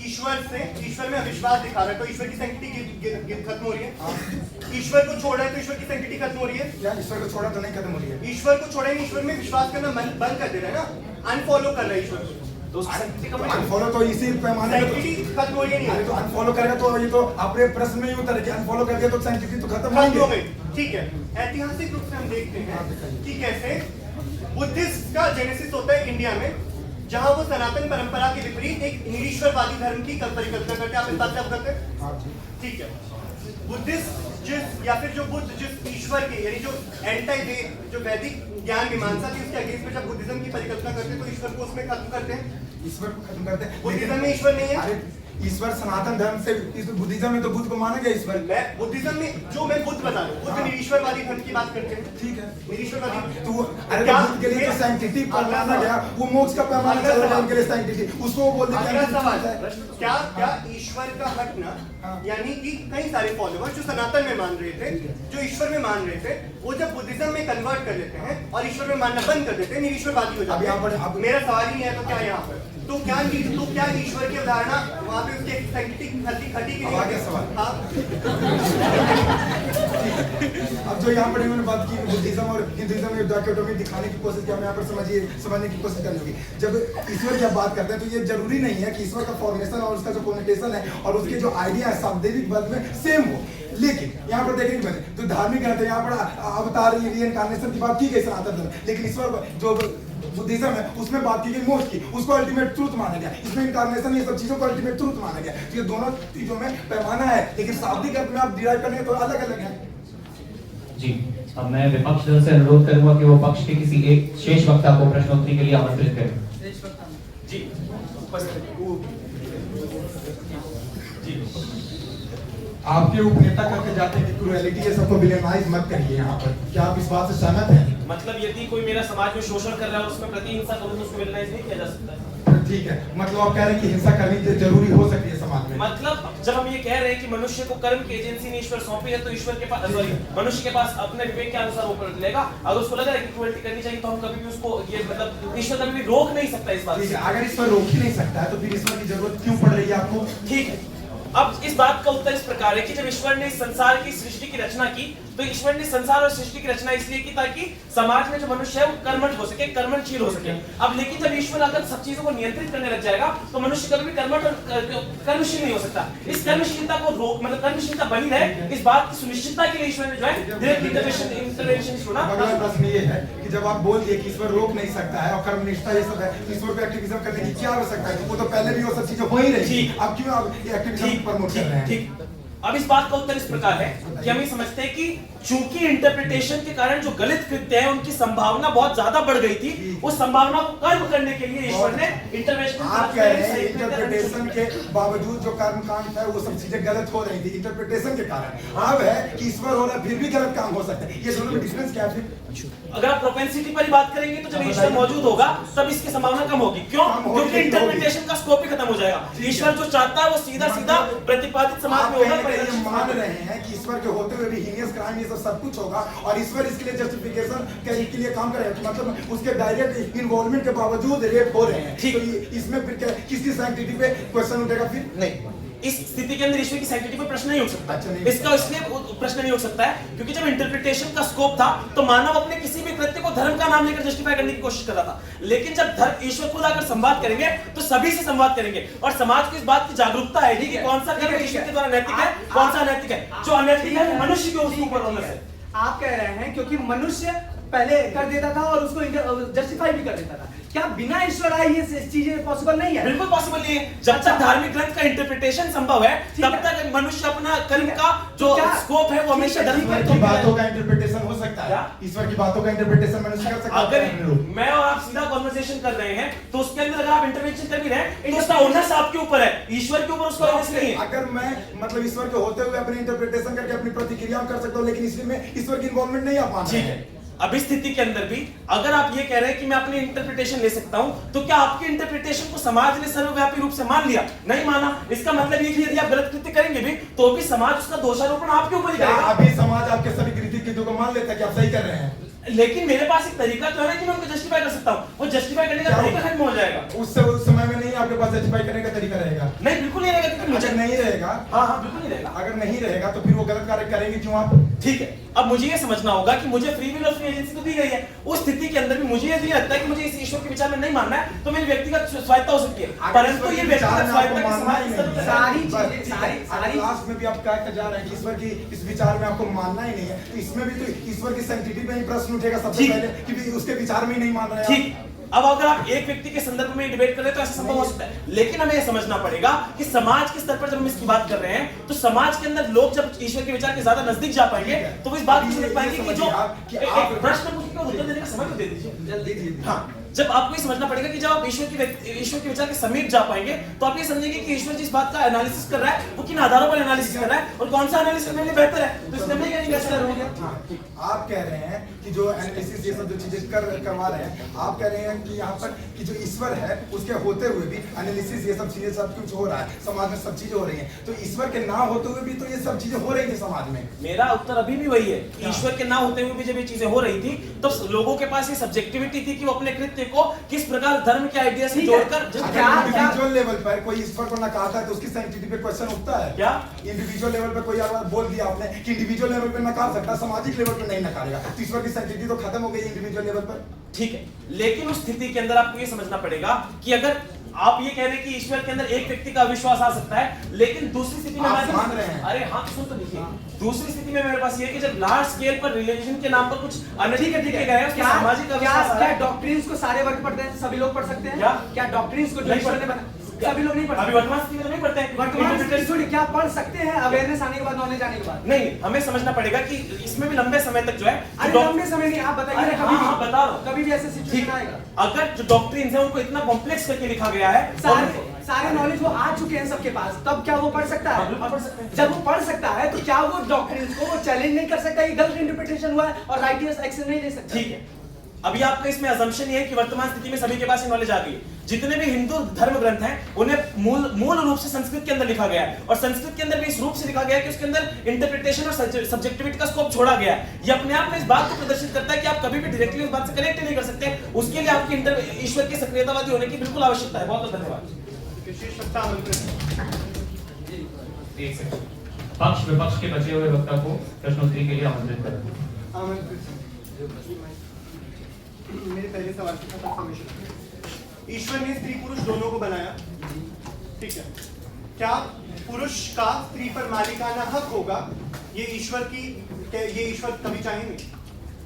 ईश्वर में अविश्वास दिखा रहा है तो ईश्वर की सैंक्टिटी खत्म हो रही है। ईश्वर को छोड़ रहा है तो ईश्वर की सैंक्टिटी खत्म हो रही है। क्या ईश्वर को छोड़ा तो नहीं खत्म हो रही है? ईश्वर को छोड़े नहीं, ईश्वर में विश्वास करना बंद कर दे रहा है ना, अनफॉलो कर रहा है ईश्वर को, तो उसकी sanctity का मतलब- अनफॉलो तो इसी पैमाने पे सैंक्टिटी खत्म हो रही है अरे नहीं तो अनफॉलो करेगा तो ये तो अपने प्रश्न में ही उतर गया, अनफॉलो कर दिया तो सैंक्टिटी तो खत्म खत्म हो होगी। गई। ठीक है, ऐतिहासिक रूप से हम देखते हैं कि कैसे बुद्धिस्ट का जेनेसिस होता है इंडिया में, जहां वो सनातन परंपरा के विपरीत एक निरीश्वरवादी धर्म की परिकल्पना करते हैं। आप इस बात से अवगत हैं? हाँ जी। ठीक है, बुद्धिस्ट जिस या फिर जो बुद्ध जिस ईश्वर के यानी जो एंटी वे जो वैदिक ज्ञान मीमांसा थी उसके अगेंस्ट में जब बुद्धिज्म की परिकल्पना करते हैं तो ईश्वर को उसमें खत्म करते हैं। ईश्वर को खत्म करते हैं। बुद्धिज्म में ईश्वर नहीं है। अरे ईश्वर सनातन धर्म से, इस बुद्धिज्म में तो बुद्ध को माना गया ईश्वर। मैं बुद्धिज्म में जो मैं बुद्ध बता रहा हूँ, बुद्ध हाँ। निरीश्वरवादी धर्म की बात करते हैं। ठीक है। निरीश्वरवादी तो अरे क्या- तो बुद्ध के लिए तो सैंक्टिटी पर अगला माना सवाल। गया, वो मोक्ष का पैमाना अगला चल रहा है सवाल। उनके लिए सैंक्टिटी, उसको वो बोल देते अगला हैं सवाल, है। क्या ईश्वर का हटना, हाँ। यानी कि कई सारे फॉलोअर्स जो सनातन में मान रहे थे, जो ईश्वर में मान रहे थे, वो जब बुद्धिज्म में कन्वर्ट कर लेते हैं और ईश्वर में मानना बंद कर देते हैं, निरीश्वरवादी हो अब जाते यहाँ पर हैं। अब- मेरा सवाल ही नहीं है तो क्या यहाँ पर तो क्या ईश्वर की अवधारणा वहाँ पे उसकी सैंक्टिटी खटी की अब आगे सवाल। हाँ। अब जो यहाँ पर इन्होंने बात की बुद्धिज्म और हिंदुइज्म में डायकोटोमी दिखाने की कोशिश की, हम यहाँ पर समझने की कोशिश करनी होगी। जब ईश्वर की आप बात करते हैं तो ये जरूरी नहीं है कि ईश्वर का फॉर्मुलेशन और उसका जो कोनोटेशन है और उसके जो आइडिया है शाब्दिक वर्ग में सेम हो, लेकिन यहाँ पर देखेंगे बच्चे तो धार्मिक रहते हैं, यहाँ पर अवतार रिइंकार्नेशन की बात की गई सनातन धर्म, लेकिन ईश्वर जो बुद्धिज्म है उसमें बात की गई मोक्ष की, उसको अल्टीमेट ट्रूथ माना गया, इसमें इनकार्नेशन ये सब चीजों को अल्टीमेट ट्रूथ माना गया। तो ये दोनों चीजों में पैमाना है, लेकिन शाब्दिक अर्थ में आप डिराइव करेंगे तो अलग अलग है। जी, अब मैं विपक्ष दल से अनुरोध करूंगा कि वो पक्ष के किसी एक शेष वक्ता को प्रश्नोत्तरी के लिए आमंत्रित करें। जी जी आपके उपनेता करके जाते हैं कि क्रूएलिटी ये सबको विलेनाइज मत करिए यहाँ पर, क्या आप इस बात से सहमत हैं? मतलब यदि कोई मेरा समाज में शोषण कर रहा है और उसमें प्रतिहिंसा करूं तो उसको विलेनाइज नहीं किया जा सकता है। ठीक है, मतलब आप कह रहे हैं कि हिंसा करनी जरूरी हो सकती है समाज में। मतलब जब हम ये कह रहे हैं कि मनुष्य को कर्म की एजेंसी ने ईश्वर सौंपी है तो ईश्वर के पास सॉरी मनुष्य के पास अपने विवेक के अनुसार वो कर लेगा। अगर उसको लग रहा है कि क्रूएल्टी करनी चाहिए तो हम कभी भी उसको ये मतलब ईश्वर कभी भी रोक नहीं सकता इस बात ठीक से। है, अगर ईश्वर रोक ही नहीं सकता है तो फिर ईश्वर की जरूरत क्यों पड़ रही है आपको? ठीक है, अब इस बात का उत्तर इस प्रकार है कि जब ईश्वर ने इस संसार की सृष्टि की रचना की तो ईश्वर ने संसार और सृष्टि की रचना इसलिए की ताकि समाज में जो मनुष्य है वो कर्मठ हो सके, कर्मशील हो सके। अब लेकिन जब ईश्वर अगर सब चीजों को नियंत्रित करने लग जाएगा तो मनुष्य कभी भी कर्मठ और कर्मशील नहीं हो सकता। इस कर्मशीलता को रोक मतलब कर्मशीलता बनी रहे इस बात की सुनिश्चितता के लिए ईश्वर ने जो है डायरेक्ट इंटरवेंशन छोड़ा। अगला प्रश्न ये है कि जब आप बोल दिए कि ईश्वर रोक नहीं सकता है और कर्मनिष्ठा ये सब है, तो ईश्वर को एक्टिविज्म करने की क्या आवश्यकता है? वो तो पहले भी वो सब चीजें हो ही रही थी, अब क्यों आप ये एक्टिविज्म प्रमोट कर रहे हैं? ठीक, अब इस बात का उत्तर इस प्रकार है कि हम ये समझते हैं कि चूंकि इंटरप्रिटेशन के कारण जो गलत कृत्य है उनकी संभावना बहुत ज्यादा बढ़ गई थी, उस संभावना को कर्म करने के लिए ईश्वर ने इंटरवेंशन आप कह रहे हैं इंटरप्रिटेशन के बावजूद जो कर्मकांड है वो सब चीजें गलत हो रही थी इंटरप्रिटेशन के कारण। अब है कि ईश्वर हो रहा है फिर भी गलत काम हो सकता है, ये दोनों में डिफरेंस क्या है? अगर आप प्रोपेंसिटी पर ही बात करेंगे तो जब ईश्वर मौजूद होगा तब इसकी संभावना कम होगी। क्यों? क्योंकि इंटरप्रिटेशन का स्कोप ही खत्म हो जाएगा। ईश्वर जो चाहता है वो सीधा सीधा प्रतिपादित समाज में होगा। ये मान रहे हैं कि ईश्वर के होते हुए भी हीनियस क्राइम ये सब कुछ होगा और ईश्वर इसके लिए जस्टिफिकेशन के लिए काम करेगा, तो मतलब उसके डायरेक्ट इन्वॉल्वमेंट के बावजूद रेप हो रहे हैं। ठीक। तो इसमें फिर किसकी सैंक्टिटी पे क्वेश्चन उठेगा? फिर नहीं, इस स्थिति के अंदर ईश्वर की सैंक्टिटी पर प्रश्न नहीं उठ सकता। अच्छा, नहीं। इसका इसलिए प्रश्न नहीं उठ सकता है क्योंकि जब इंटरप्रिटेशन का स्कोप था तो मानव अपने किसी भी कृत्य को धर्म का नाम लेकर जस्टिफाई करने की कोशिश कर रहा था। लेकिन जब धर्म ईश्वर खुद आकर संवाद करेंगे तो सभी से संवाद करेंगे और समाज को इस बात की जागरूकता है कि कौन सा कर्म ईश्वर के द्वारा नैतिक है, कौन सा अनैतिक है। जो अनैतिक है वो मनुष्य के ऊपर होना है। आप कह रहे हैं क्योंकि मनुष्य पहले कर देता था और उसको जस्टिफाई भी कर देता था। क्या बिना ईश्वर आए ये चीजें पॉसिबल नहीं है? बिल्कुल पॉसिबल नहीं है। जब तक धार्मिक ग्रंथ का इंटरप्रिटेशन संभव है तब तक मनुष्य अपना कर्म का जो स्कोप है वो हमेशा धर्म ईश्वर की बातों का इंटरप्रिटेशन हो सकता है। ईश्वर की बातों का इंटरप्रिटेशन मनुष्य कर सकता है। अगर मैं और आप सीधा कॉन्वर्सेशन कर रहे हैं तो उसके अंदर अगर आप इंटरवेंशन कर भी रहे हैं तो उसका ओनर्स आपके ऊपर है, ईश्वर के ऊपर उसका ओनर्स नहीं है। अगर मैं मतलब ईश्वर के होते हुए अपनी इंटरप्रिटेशन करके अपनी प्रतिक्रिया कर सकता हूँ, लेकिन इसमें ईश्वर की इन्वॉल्वमेंट नहीं आ पा ठीक है। अब इस स्थिति के अंदर भी अगर आप ये कह रहे हैं कि मैं अपनी इंटरप्रिटेशन ले सकता हूं, तो क्या आपकी इंटरप्रिटेशन को समाज ने सर्वव्यापी रूप से मान लिया? नहीं माना। इसका मतलब ये कि यदि आप गलत कृत्य करेंगे भी तो भी समाज उसका दोषारोपण आपके ऊपर ही करेगा। अभी समाज आपके सभी कृत्यों को मान लेता है कि आप सही कर रहे हैं, लेकिन मेरे पास एक तरीका तो है कि मैं उनको जस्टिफाई कर सकता हूं। वो जस्टिफाई करने का तरीका खत्म हो जाएगा। उस समय में नहीं आपके पास जस्टिफाई करने का तरीका रहेगा। नहीं, बिल्कुल नहीं रहेगा, क्योंकि मुझे अगर नहीं रहेगा, हाँ बिल्कुल नहीं रहेगा। अगर नहीं रहेगा तो फिर वो गलत कार्य करेंगे क्यों आप? ठीक है। अब मुझे ये समझना होगा कि मुझे फ्री विल और फ्री एजेंसी तो दी गई है। उस स्थिति के अंदर भी मुझे यदि लगता है कि मुझे इस ईश्वर के विचार में नहीं मानना है तो मेरी व्यक्तिगत स्वायत्ता हो सकती है, परंतु ये व्यक्तिगत स्वायत्ता के समाज के स्तर पर सारी चीजें सारी लास्ट में भी आप क्या जा रहे हैं कि ईश्वर की इस विचार में आपको मानना ही नहीं है, तो इसमें भी तो ईश्वर की सैंक्टिटी पे ही प्रश्न उठेगा सबसे पहले कि उसके विचार में ही नहीं मान रहे हैं। ठीक। अब अगर आप एक व्यक्ति के संदर्भ में डिबेट कर रहे हैं तो ऐसा संभव हो सकता है, लेकिन हमें यह समझना पड़ेगा कि समाज के स्तर पर जब हम इसकी बात कर रहे हैं तो समाज के अंदर लोग जब ईश्वर के विचार के ज्यादा नजदीक जा पाएंगे तो वो इस बात को समझ पाएंगे कि जो एक प्रश्न पूछने का उत्तर देने का समय तो दे दीजिए। जल्दी दीजिए। हाँ, जब आपको ये समझना पड़ेगा कि जब आप ईश्वर के विचार के समीप जा पाएंगे तो आप ये समझेंगे कि ईश्वर जिस बात का एनालिसिस कर रहा है वो किन आधारों पर एनालिसिस कर रहा है और कौन सा एनालिसिस करने के लिए बेहतर है, तो इसलिए मैं कहेंगे ऐसा हो गया। आप कह रहे हैं कि जो एनालिसिस ये सब जो चीजें करवा रहे हैं, आप कह रहे हैं कि यहाँ पर कि जो ईश्वर है उसके होते हुए भी एनालिसिस ये सब चीजें सब कुछ हो रहा है, समाज में सब चीजें हो रही हैं, तो ईश्वर के ना होते हुए भी तो ये सब चीजें हो रही है समाज में। मेरा उत्तर अभी भी वही है कि ईश्वर के ना होते हुए भी जब ये चीजें हो रही थी तो लोगों के पास ये सब्जेक्टिविटी थी कि वो अपने कृत्य को किस प्रकार धर्म के आइडिया से जोड़कर इंडिविजुअल लेवल पर कोई ईश्वर को नकारता है तो उसकी सैंक्टिटी पे क्वेश्चन उठता है क्या? इंडिविजुअल लेवल पर कोई अगर बोल दिया आपने कि इंडिविजुअल लेवल पे नकार सकता है, सामाजिक लेवल पे नहीं नकारेगा, तो ईश्वर की सैंक्टिटी तो खत्म हो गई इंडिविजुअल लेवल पर। ठीक है, लेकिन उस स्थिति के अंदर आपको ये समझना पड़ेगा कि अगर आप ये कह रहे हैं कि ईश्वर के अंदर एक व्यक्ति का अविश्वास आ सकता है, लेकिन दूसरी स्थिति में आप मान रहे हैं। अरे हाँ, सुन तो देखिए, दूसरी स्थिति में मेरे पास ये है कि जब लार्ज स्केल पर रिलीजन के नाम पर कुछ अनैतिक तरीके गए हैं, सामाजिक अविश्वास क्या डॉक्ट्रिन्स को सारे वर्ग पढ़ते हैं? सभी लोग पढ़ सकते हैं? क्या डॉक्ट्रिन्स को जो ईश्वर ने बनाया सभी लोग नहीं पढ़ते? अभी वर्तमान स्थिति में तो नहीं पढ़ते हैं। वर्तमान स्थिति क्या पढ़ सकते हैं अवेयरनेस आने के बाद, नॉलेज आने के बाद? नहीं, हमें समझना पड़ेगा कि इसमें भी लंबे समय तक जो है अरे लंबे समय नहीं, आप बताइए ना, कभी हाँ, बता रहा हूं, कभी भी ऐसे सिचुएशन आएगा? अगर जो डॉक्ट्रिन्स है उनको इतना कॉम्प्लेक्स करके लिखा गया है, सारे नॉलेज वो आ चुके हैं सबके पास, तब क्या वो पढ़ सकता है? पढ़ सकते हैं। जब वो पढ़ सकता है तो क्या वो डॉक्ट्रिन्स को वो चैलेंज नहीं कर सकता? ये गलत इंटरप्रिटेशन हुआ है और राइटियस एक्शन नहीं ले सकता? ठीक है, अभी आपका इसमें अजम्पशन ये है कि वर्तमान स्थिति में सभी के पास नॉलेज आ गई है। जितने भी हिंदू धर्म ग्रंथ हैं उन्हें मूल रूप से संस्कृत के अंदर लिखा गया है, और संस्कृत के अंदर भी इस रूप से लिखा गया है कि उसके अंदर इंटरप्रिटेशन और सब्जेक्टिविटी का स्कोप छोड़ा गया है। ये अपने आप में इस बात को प्रदर्शित करता है कि आप कभी भी डायरेक्टली उस बात से कनेक्ट नहीं कर सकते। उसके लिए आपकी ईश्वर की सक्रियतावादी होने की बिल्कुल आवश्यकता है। बहुत बहुत धन्यवाद। पक्ष विपक्ष के बचे हुए वक्ता को प्रश्नोत्तरी के लिए आमंत्रित करें। मेरे पहले सवाल का कंफर्मेशन। ईश्वर ने स्त्री पुरुष दोनों को बनाया, ठीक है, क्या पुरुष का स्त्री पर मालिकाना हक होगा? ये ईश्वर कभी चाहेंगे?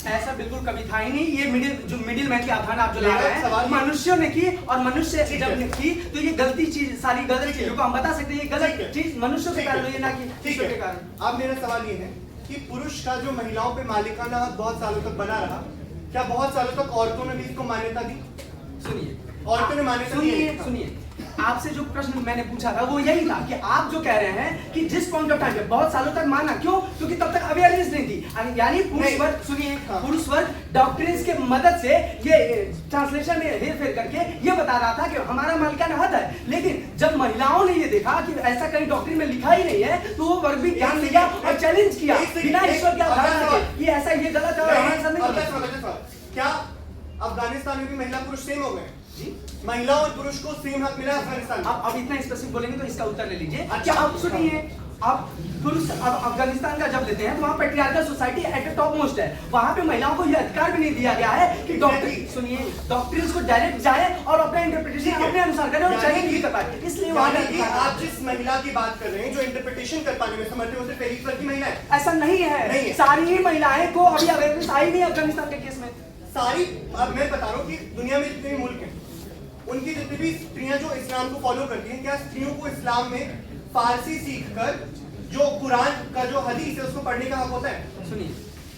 ऐसा बिल्कुल कभी था ही नहीं। ये मिडिल मैन की अवधारणा आप जो ला रहे हैं, मनुष्यों ने की, और मनुष्य जब ने की तो ये गलती चीज, सारी गलत चीजों को हम बता सकते हैं ये गलत चीज मनुष्यों के कारण हुई, ना कि ईश्वर के कारण। अब मेरा सवाल ये है कि पुरुष का जो महिलाओं पे मालिकाना हक बहुत सालों तक बना रहा, क्या बहुत सालों तक औरतों ने भी इसको मान्यता दी? सुनिए, औरतों ने मान्यता दी? सुनिए, आपसे जो प्रश्न मैंने पूछा था वो यही था कि आप जो कह रहे हैं कि जिस पॉइंट ऑफ टाइम पे बहुत सालों तक माना, क्यों? क्योंकि तब तक अवेयरनेस नहीं थी, यानी पुरुष वर्ग, सुनिए, पुरुष वर्ग डॉक्ट्रिन्स के मदद से ये ट्रांसलेशन में हेरफेर करके ये बता रहा था कि हमारा मालिकाना हक है। लेकिन जब महिलाओं ने ये देखा कि ऐसा कहीं डॉक्ट्रिन में लिखा ही नहीं है, तो वो वर्ग भी ध्यान दिया और चैलेंज किया बिना ईश्वर के अवधारणा के, ये ऐसा ये गलत है और हमारे साथ नहीं। क्या अफगानिस्तान में भी महिला पुरुष सेम हो गए? जी महिला और पुरुष को सेम हक मिला है अफगानिस्तान में। अब इतना स्पेसिफिक बोलेंगे तो इसका उत्तर ले लीजिए। अच्छा। क्या आप सुनिए, आप पुरुष अब अफगानिस्तान का जब लेते हैं तो वहाँ patriarchal society at the top most है। वहाँ पे महिलाओं को यह अधिकार भी नहीं दिया गया है कि डॉक्टर सुनिए डॉक्टर्स को डायरेक्ट जाए और अपना इंटरप्रिटेशन अपने अनुसार करें और चैलेंज भी कर पाए। इसलिए वहाँ यानी कि पे आप जिस महिला की बात कर रहे हैं जो इंटरप्रिटेशन कर पाने में समर्थ है वो सिर्फ पहली स्तर की महिला है। ऐसा नहीं नहीं है, है। सारी ही महिलाएं को अभी अवेयरनेस आई नहीं अफगानिस्तान के केस में। सारी अब मैं बता रहा हूँ कि दुनिया में जितने भी मुल्क हैं उनकी जितनी भी स्त्रियां जो इस्लाम को फॉलो करती हैं, क्या स्त्रियों को इस्लाम में फारसी सीखकर जो कुरान का जो हदीस है उसको पढ़ने का हक होता है? सुनिए,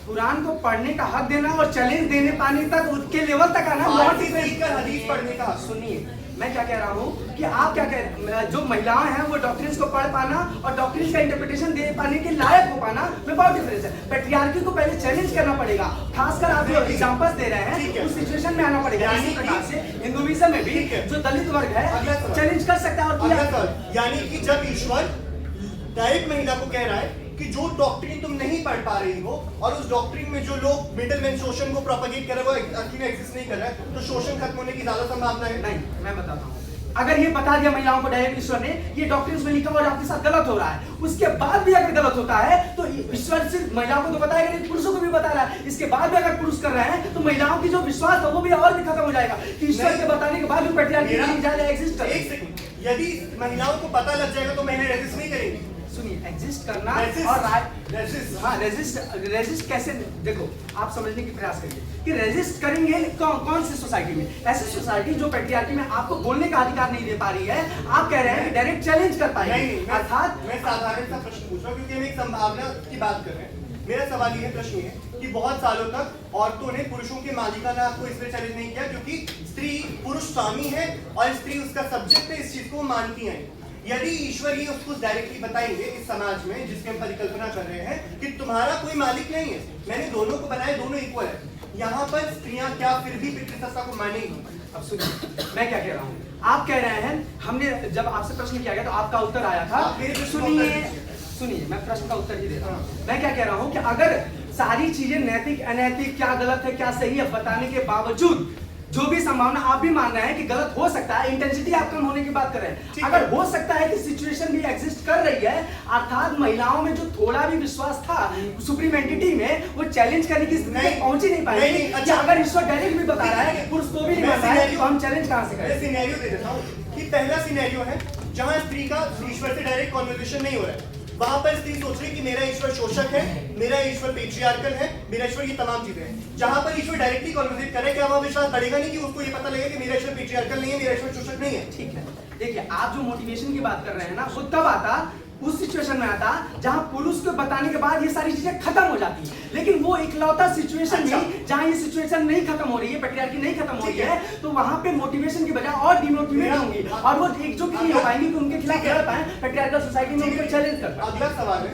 कुरान को पढ़ने का हक देना और चैलेंज देने पाने तक उसके लेवल तक आना बहुत फारसी different। सीखकर हदीस पढ़ने का हक। सुनिए, मैं क्या कह रहा हूँ कि आप क्या कह जो महिलाएं हैं वो डॉक्टर्स को पढ़ पाना और डॉक्टर्स का इंटरप्रिटेशन दे पाने के लायक हो पाना में बहुत डिफरेंस है। पेट्रियार्की को पहले चैलेंज करना पड़ेगा, खासकर आप जो एग्जांपल्स दे रहे ठीक हैं है। उस सिचुएशन में आना पड़ेगा। यानी इसी कि- प्रकार से हिंदुइज्म में भी ठीक है। जो दलित वर्ग अगला है सवाल। चैलेंज कर सकता है और अगला किया। सवाल, यानी कि जब ईश्वर डायरेक्ट महिला को कह रहा है कि जो डॉक्ट्रिन तुम नहीं पढ़ पा रही हो और उस डॉक्ट्रिन में जो लोग मिडिल मैन शोषण को प्रोपेगेट कर रहे हैं वो एक्चुअली एग्जिस्ट नहीं कर रहा है, तो शोषण खत्म होने की ज्यादा संभावना है। नहीं, मैं बताता हूँ। अगर ये बता दिया महिलाओं को डायरेक्ट ईश्वर ने ये डॉक्ट्रिन्स में लिखा हुआ और आपके साथ गलत हो रहा है, उसके बाद भी अगर गलत होता है तो ईश्वर सिर्फ महिलाओं को तो बताएगा नहीं, पुरुषों को भी बता रहा है। इसके बाद भी अगर पुरुष कर रहे हैं तो महिलाओं की जो विश्वास है वो भी और भी खत्म हो जाएगा कि ईश्वर नहीं। के बताने के बाद भी पेट्रियार्की एग्जिस्ट कर। एक सेकंड, यदि महिलाओं को पता लग जाएगा तो महिलाएं रेजिस्ट नहीं करेंगी। सुनिए, एग्जिस्ट करना Resist, और resist। हाँ रेजिस्ट कैसे, देखो आप समझने की प्रयास करिए कि रेजिस्ट करेंगे कौन सी सोसाइटी में? ऐसी सोसाइटी जो पेट्रियार्की में आपको बोलने का अधिकार नहीं दे पा रही है, आप कह रहे हैं डायरेक्ट चैलेंज कर पाएंगे। नहीं, अर्थात मैं साधारण सा प्रश्न पूछ रहा हूँ क्योंकि हम एक संभावना की बात कर रहे हैं। मेरा सवाल ये प्रश्न है कि बहुत सालों तक औरतों ने पुरुषों के मालिकाना को इसलिए चैलेंज नहीं किया क्योंकि स्त्री पुरुष स्वामी है और स्त्री उसका सब्जेक्ट है, इस चीज को मानती है। यदि ईश्वर ये उसको डायरेक्टली बताएंगे इस समाज में जिसकी हम परिकल्पना कर रहे हैं कि तुम्हारा कोई मालिक नहीं है, मैंने दोनों को बनाया, दोनों इक्वल है, यहाँ पर स्त्रियां क्या फिर भी पितृसत्ता को मानेंगी? अब सुनिए, मैं क्या कह रहा हूँ, आप कह रहे हैं, हमने जब आपसे प्रश्न किया गया तो आपका उत्तर आया था। आप मेरे प्रश्न का उत्तर सुनिए, मैं प्रश्न का उत्तर ही दे रहा हूँ। मैं क्या कह रहा हूँ कि अगर सारी चीजें नैतिक अनैतिक क्या गलत है क्या सही है बताने के बावजूद जो भी संभावना आप भी मान रहे हैं कि गलत हो सकता है, इंटेंसिटी आप कम होने की बात कर रहे हैं, अगर हो सकता है कि सिचुएशन भी एग्जिस्ट कर रही है, अर्थात महिलाओं में जो थोड़ा भी विश्वास था सुप्रीम एंटिटी में वो चैलेंज करने की स्थिति नहीं, तक पहुंच ही नहीं पाएगी। नहीं, कि अच्छा। अगर ईश्वर डायरेक्ट भी बता रहा है पुरुष तो भी नहीं मान रहा है तो हम चैलेंज कहां से मैं करें? सिनेरियो दे देता हूँ कि पहला सिनेरियो है जहां स्त्री का ईश्वर से डायरेक्ट कॉन्वर्सेशन नहीं हो रहा है। वहां पर स्त्री सोच रही कि मेरा ईश्वर शोषक है, मेरा ईश्वर पेट्रियार्कल है, मेरा ईश्वर ये तमाम चीजें हैं। जहां पर ईश्वर डायरेक्टली कॉन्वर्सेट करे, क्या वहां विश्वास बढ़ेगा नहीं कि उसको ये पता लगेगा कि मेरा ईश्वर पेट्रियार्कल नहीं है, मेरा ईश्वर शोषक नहीं है? ठीक है, देखिए आप जो मोटिवेशन की बात कर रहे हैं ना वो तब आता उस सिचुएशन में आता जहां पुरुष को बताने के बाद ये सारी चीजें खत्म हो जाती है। लेकिन वो इकलौता सिचुएशन अच्छा। भी जहां ये सिचुएशन नहीं खत्म हो रही है, पेट्रियार्की नहीं खत्म हो रही ठीक है। है, तो वहां पे मोटिवेशन की बजाय और डिमोटिवेट होंगी और वो एकजुट नहीं हो पाएंगी कि उनके खिलाफ ठीक है। लड़ पाए, पेट्रियार्कल सोसाइटी में उनको चैलेंज कर पाए। अगला सवाल है,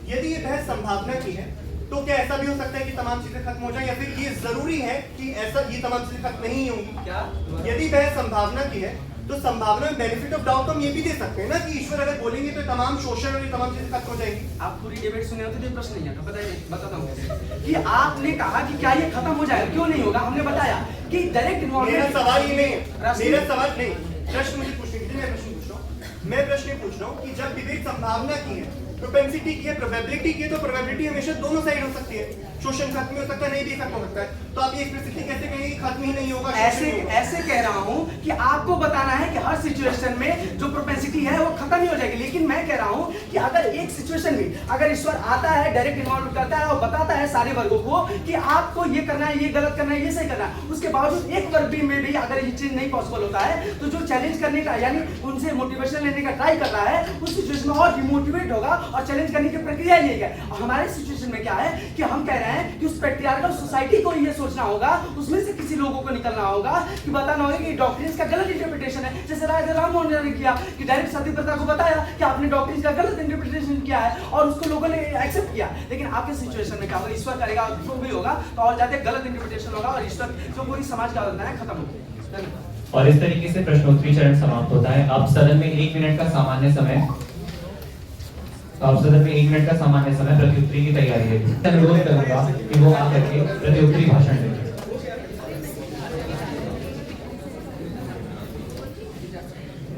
यदि ये बहस संभावना की है तो क्या ऐसा भी हो सकता है कि तमाम चीजें खत्म हो जाए, या फिर ये जरूरी है कि ऐसा ये तमाम चीजें खत्म नहीं होंगी? क्या यदि बहस संभावना की है तो संभावना में बेनिफिट ऑफ डाउट हम ये भी दे सकते हैं ना कि ईश्वर अगर बोलेंगे तो तमाम शोषण और ये तमाम चीजें खत्म हो जाएंगी। आप पूरी डिबेट सुने होते तो प्रश्न नहीं आता, बताइए, बताता हूँ कैसे। कि आपने कहा कि क्या ये खत्म हो जाएगा, क्यों नहीं होगा? हमने बताया कि डायरेक्ट मेरा इन्वॉल्वमेंट सवाल ये नहीं है, राष्ट्रीय- मेरा सवाल नहीं, प्रश्न मुझे पूछने दीजिए, मैं प्रश्न पूछ रहा हूँ। मैं प्रश्न पूछ रहा हूँ कि जब डिबेट संभावना की है, प्रोपेंसिटी की है, प्रोबेबिलिटी की है, तो प्रोबेबिलिटी हमेशा दोनों साइड हो सकती है। शोषण खत्म भी हो सकता है, नहीं भी खत्म हो सकता है। तो आप ये एक्सप्लिसिटली कैसे कहेंगे कि खत्म ही नहीं होगा, शोषण ऐसे नहीं होगा? ऐसे कह रहा हूं कि आपको बताना है कि हर सिचुएशन में जो प्रोपेंसिटी है वो खत्म ही हो जाएगी। लेकिन मैं कह रहा हूं कि अगर एक सिचुएशन में अगर ईश्वर आता है, डायरेक्ट इन्वॉल्व करता है और बताता है सारे वर्गों को कि आपको ये करना है, ये गलत करना है, ये सही करना है, उसके बावजूद एक वर्ग भी में भी अगर ये चीज नहीं पॉसिबल होता है तो जो चैलेंज करने का यानी उनसे मोटिवेशन लेने का ट्राई कर रहा है उस सिचुएशन में और डिमोटिवेट होगा और चैलेंज करने की प्रक्रिया यही है। और हमारे सिचुएशन में क्या है कि हम कह रहे हैं कि उस पेट्रियार्कल सोसाइटी को ये सोचना होगा, उसमें से किसी लोगों को निकलना होगा कि बताना होगा कि डॉक्ट्रिन्स का गलत इंटरप्रिटेशन है। जैसे राजा राम मोहन ने किया कि डायरेक्ट सती प्रथा को बताया कि आपने डॉक्ट्रिन्स का गलत इंटरप्रिटेशन किया है और उसको लोगों ने एक्सेप्ट किया। लेकिन आपके सिचुएशन में क्या होगा, ईश्वर करेगा जो भी होगा तो और ज्यादा गलत इंटरप्रिटेशन होगा और ईश्वर जो पूरी समाज का होता है खत्म हो जाएगा। धन्यवाद। और इस तरीके से प्रश्नोत्तरी चरण समाप्त होता है। अब सदन में 1 मिनट का सामान्य समय प्रत्युत्तरी की तैयारी है। अनुरोध करूंगा कि वो आकर के प्रत्युत्तरी भाषण दें।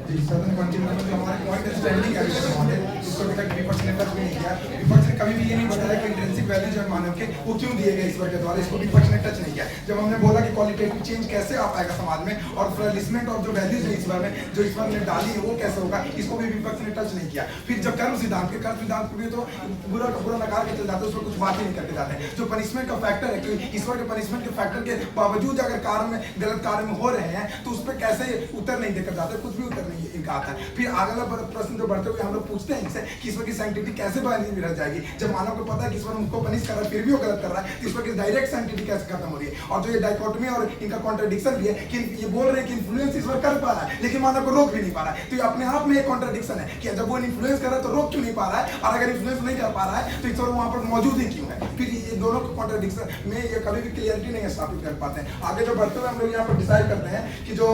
जी सदन कंटिन्यू में जो हमारे पॉइंट स्टैंडिंग है हमारे इसको अभी तक विपक्ष ने टच भी नहीं किया। विपक्ष ने कभी भी ये नहीं बताया कि इंट्रिंसिक वैल्यू जो मानव के वो क्यों दिए गए ईश्वर के द्वारा, इसको विपक्ष ने टच नहीं किया। जब हमने बोला कि क्वालिटेटिव चेंज कैसे आ पाएगा समाज में और प्लेसमेंट और जो वैल्यूज है ईश्वर में जो ईश्वर ने डाली है वो कैसे होगा, इसको भी विपक्ष ने टच नहीं किया। फिर जब कर्म सिद्धांत भी तो बुरा का बुरा नकार के चल जाते हैं, उसमें कुछ बात ही नहीं करके जाते हैं। जो पनिशमेंट का फैक्टर है कि ईश्वर के पनिशमेंट के फैक्टर के बावजूद अगर कार्य में गलत कार्य में हो रहे हैं तो उस पर कैसे उत्तर नहीं देकर जाते, कुछ भी उत्तर नहीं इनका आता है। फिर अगला प्रश्न जो बढ़ते हुए हम लोग पूछते हैं इनसे कि ईश्वर की सैंक्टिटी कैसे बनी रह जाएगी जब मानव को पता है कि ईश्वर उनको पनिश कर रहा है फिर भी वो गलत कर रहा है, तो ईश्वर की डायरेक्ट सैंक्टिटी कैसे खत्म हो रही है। और जो ये डाइकोटमी और इनका कॉन्ट्रडिक्शन भी है कि ये बोल रहे हैं कि इन्फ्लुएंस ईश्वर कर पा रहा है लेकिन मानव को रोक भी नहीं पा रहा है, तो ये अपने आप में एक कॉन्ट्रडिक्शन है कि जब वो इन्फ्लुएंस कर रहा है तो रोक क्यों नहीं पा रहा है, और अगर इन्फ्लुएंस नहीं कर पा रहा है तो ईश्वर वहां पर मौजूद ही क्यों है। फिर ये दोनों को कॉन्ट्रडिक्शन में ये कभी भी क्लियरिटी नहीं स्थापित कर पाते हैं। आगे जो बढ़ते हुए हम लोग यहाँ पर डिसाइड करते हैं कि जो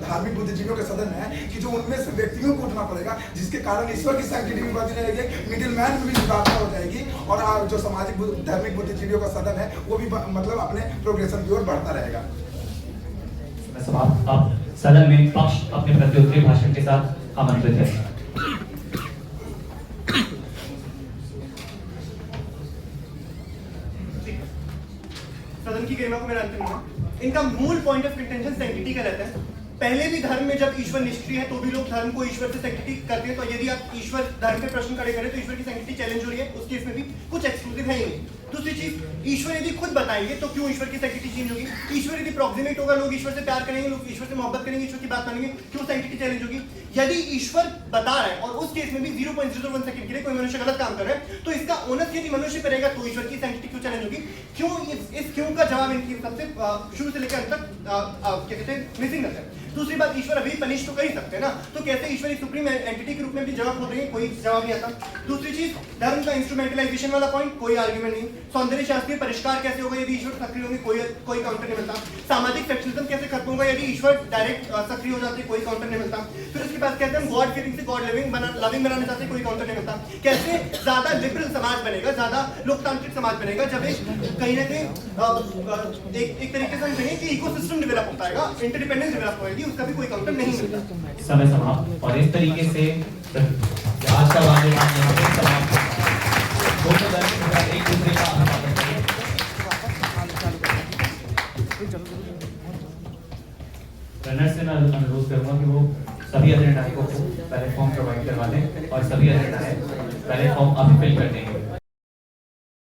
धार्मिक बुद्धिजीवियों के सदन है कि जो उनमें से व्यक्तियों को उठना पड़ेगा जिसके कारण ईश्वर की सैंक्टिटी भी बदलने लगेगी, मिडिल मैन में भी सुधारता हो जाएगी और जो सामाजिक धार्मिक बुद्धिजीवियों का सदन है वो भी मतलब अपने प्रोग्रेशन की ओर बढ़ता रहेगा। अब सदन में पक्ष अपने प्रत्युत्तरी भाषण के साथ आमंत्रित है। सदन की गरिमा को मेरा अंतिम है। इनका मूल पॉइंट ऑफ कंटेंशन सैंक्टिटी का रहता है। पहले भी धर्म में जब ईश्वर निष्क्रिय है तो भी लोग धर्म को ईश्वर से सैंक्टिटी करते हैं, तो यदि आप ईश्वर धर्म पे प्रश्न खड़े करें तो ईश्वर की सैंक्टिटी चैलेंज हो रही है, उस केस में भी कुछ एक्सक्लूसिव है ही नहीं। दूसरी चीज, ईश्वर यदि खुद बताएंगे तो क्यों ईश्वर की सैंक्टिटी चेंज होगी। ईश्वर यदि प्रॉक्सिमेट होगा, लोग ईश्वर से प्यार करेंगे, लोग ईश्वर से मोहब्बत करेंगे, ईश्वर की बात मानेंगे, क्यों सैंक्टिटी चैलेंज होगी। यदि ईश्वर बता रहा है और उस केस में भी 0.01 सेकंड के लिए कोई मनुष्य गलत काम कर रहा है तो इसका ओनर यदि मनुष्य करेगा तो ईश्वर की सैंक्टिटी क्यों चैलेंज होगी। क्यों इस क्यों का जवाब इनकी सबसे शुरू से लेकर अंत तक क्या कहते हैं मिसिंग रहता है। दूसरी बात, ईश्वर अभी पनिश तो कर ही सकते हैं ना, तो कैसे ईश्वर सुप्रीम एंटिटी के रूप में भी जवाब हो रही है, कोई जवाब नहीं आता। दूसरी चीज, धर्म का इंस्ट्रूमेंटलाइजेशन वाला पॉइंट, कोई आर्ग्यूमेंट नहीं। सौंदर्य शास्त्रीय परिष्कार कैसे होगा यदि ईश्वर सक्रिय होंगे, कोई काउंटर नहीं मिलता। सामाजिक सेक्शनिज्म कैसे खत्म होगा यदि ईश्वर डायरेक्ट सक्रिय हो जाते, कोई काउंटर नहीं मिलता। फिर उसके बाद कहते हैं गॉड फीलिंग से गॉड लविंग बनाने चाहते, कोई काउंटर नहीं मिलता। कैसे ज्यादा लिबरल समाज बनेगा, ज्यादा लोकतांत्रिक समाज बनेगा जब एक कहीं ना कहीं एक तरीके से हम कहें कि इकोसिस्टम डेवलप होता है, इंटरडिपेंडेंस डेवलप होगी, उसका भी कोई काउंटर नहीं मिलता। समय समाप्त। और इस तरीके से आज का वादविवाद यहाँ पे समाप्त होता है। दोनों दल एक दूसरे का अभिवादन करें। रनर्स से मैं अनुरोध करूंगा कि वो सभी अजेंडा को बैलेट फॉर्म प्रोवाइड करवा दें और सभी अजेंडा बैलेट फॉर्म अभी फिल कर देंगे।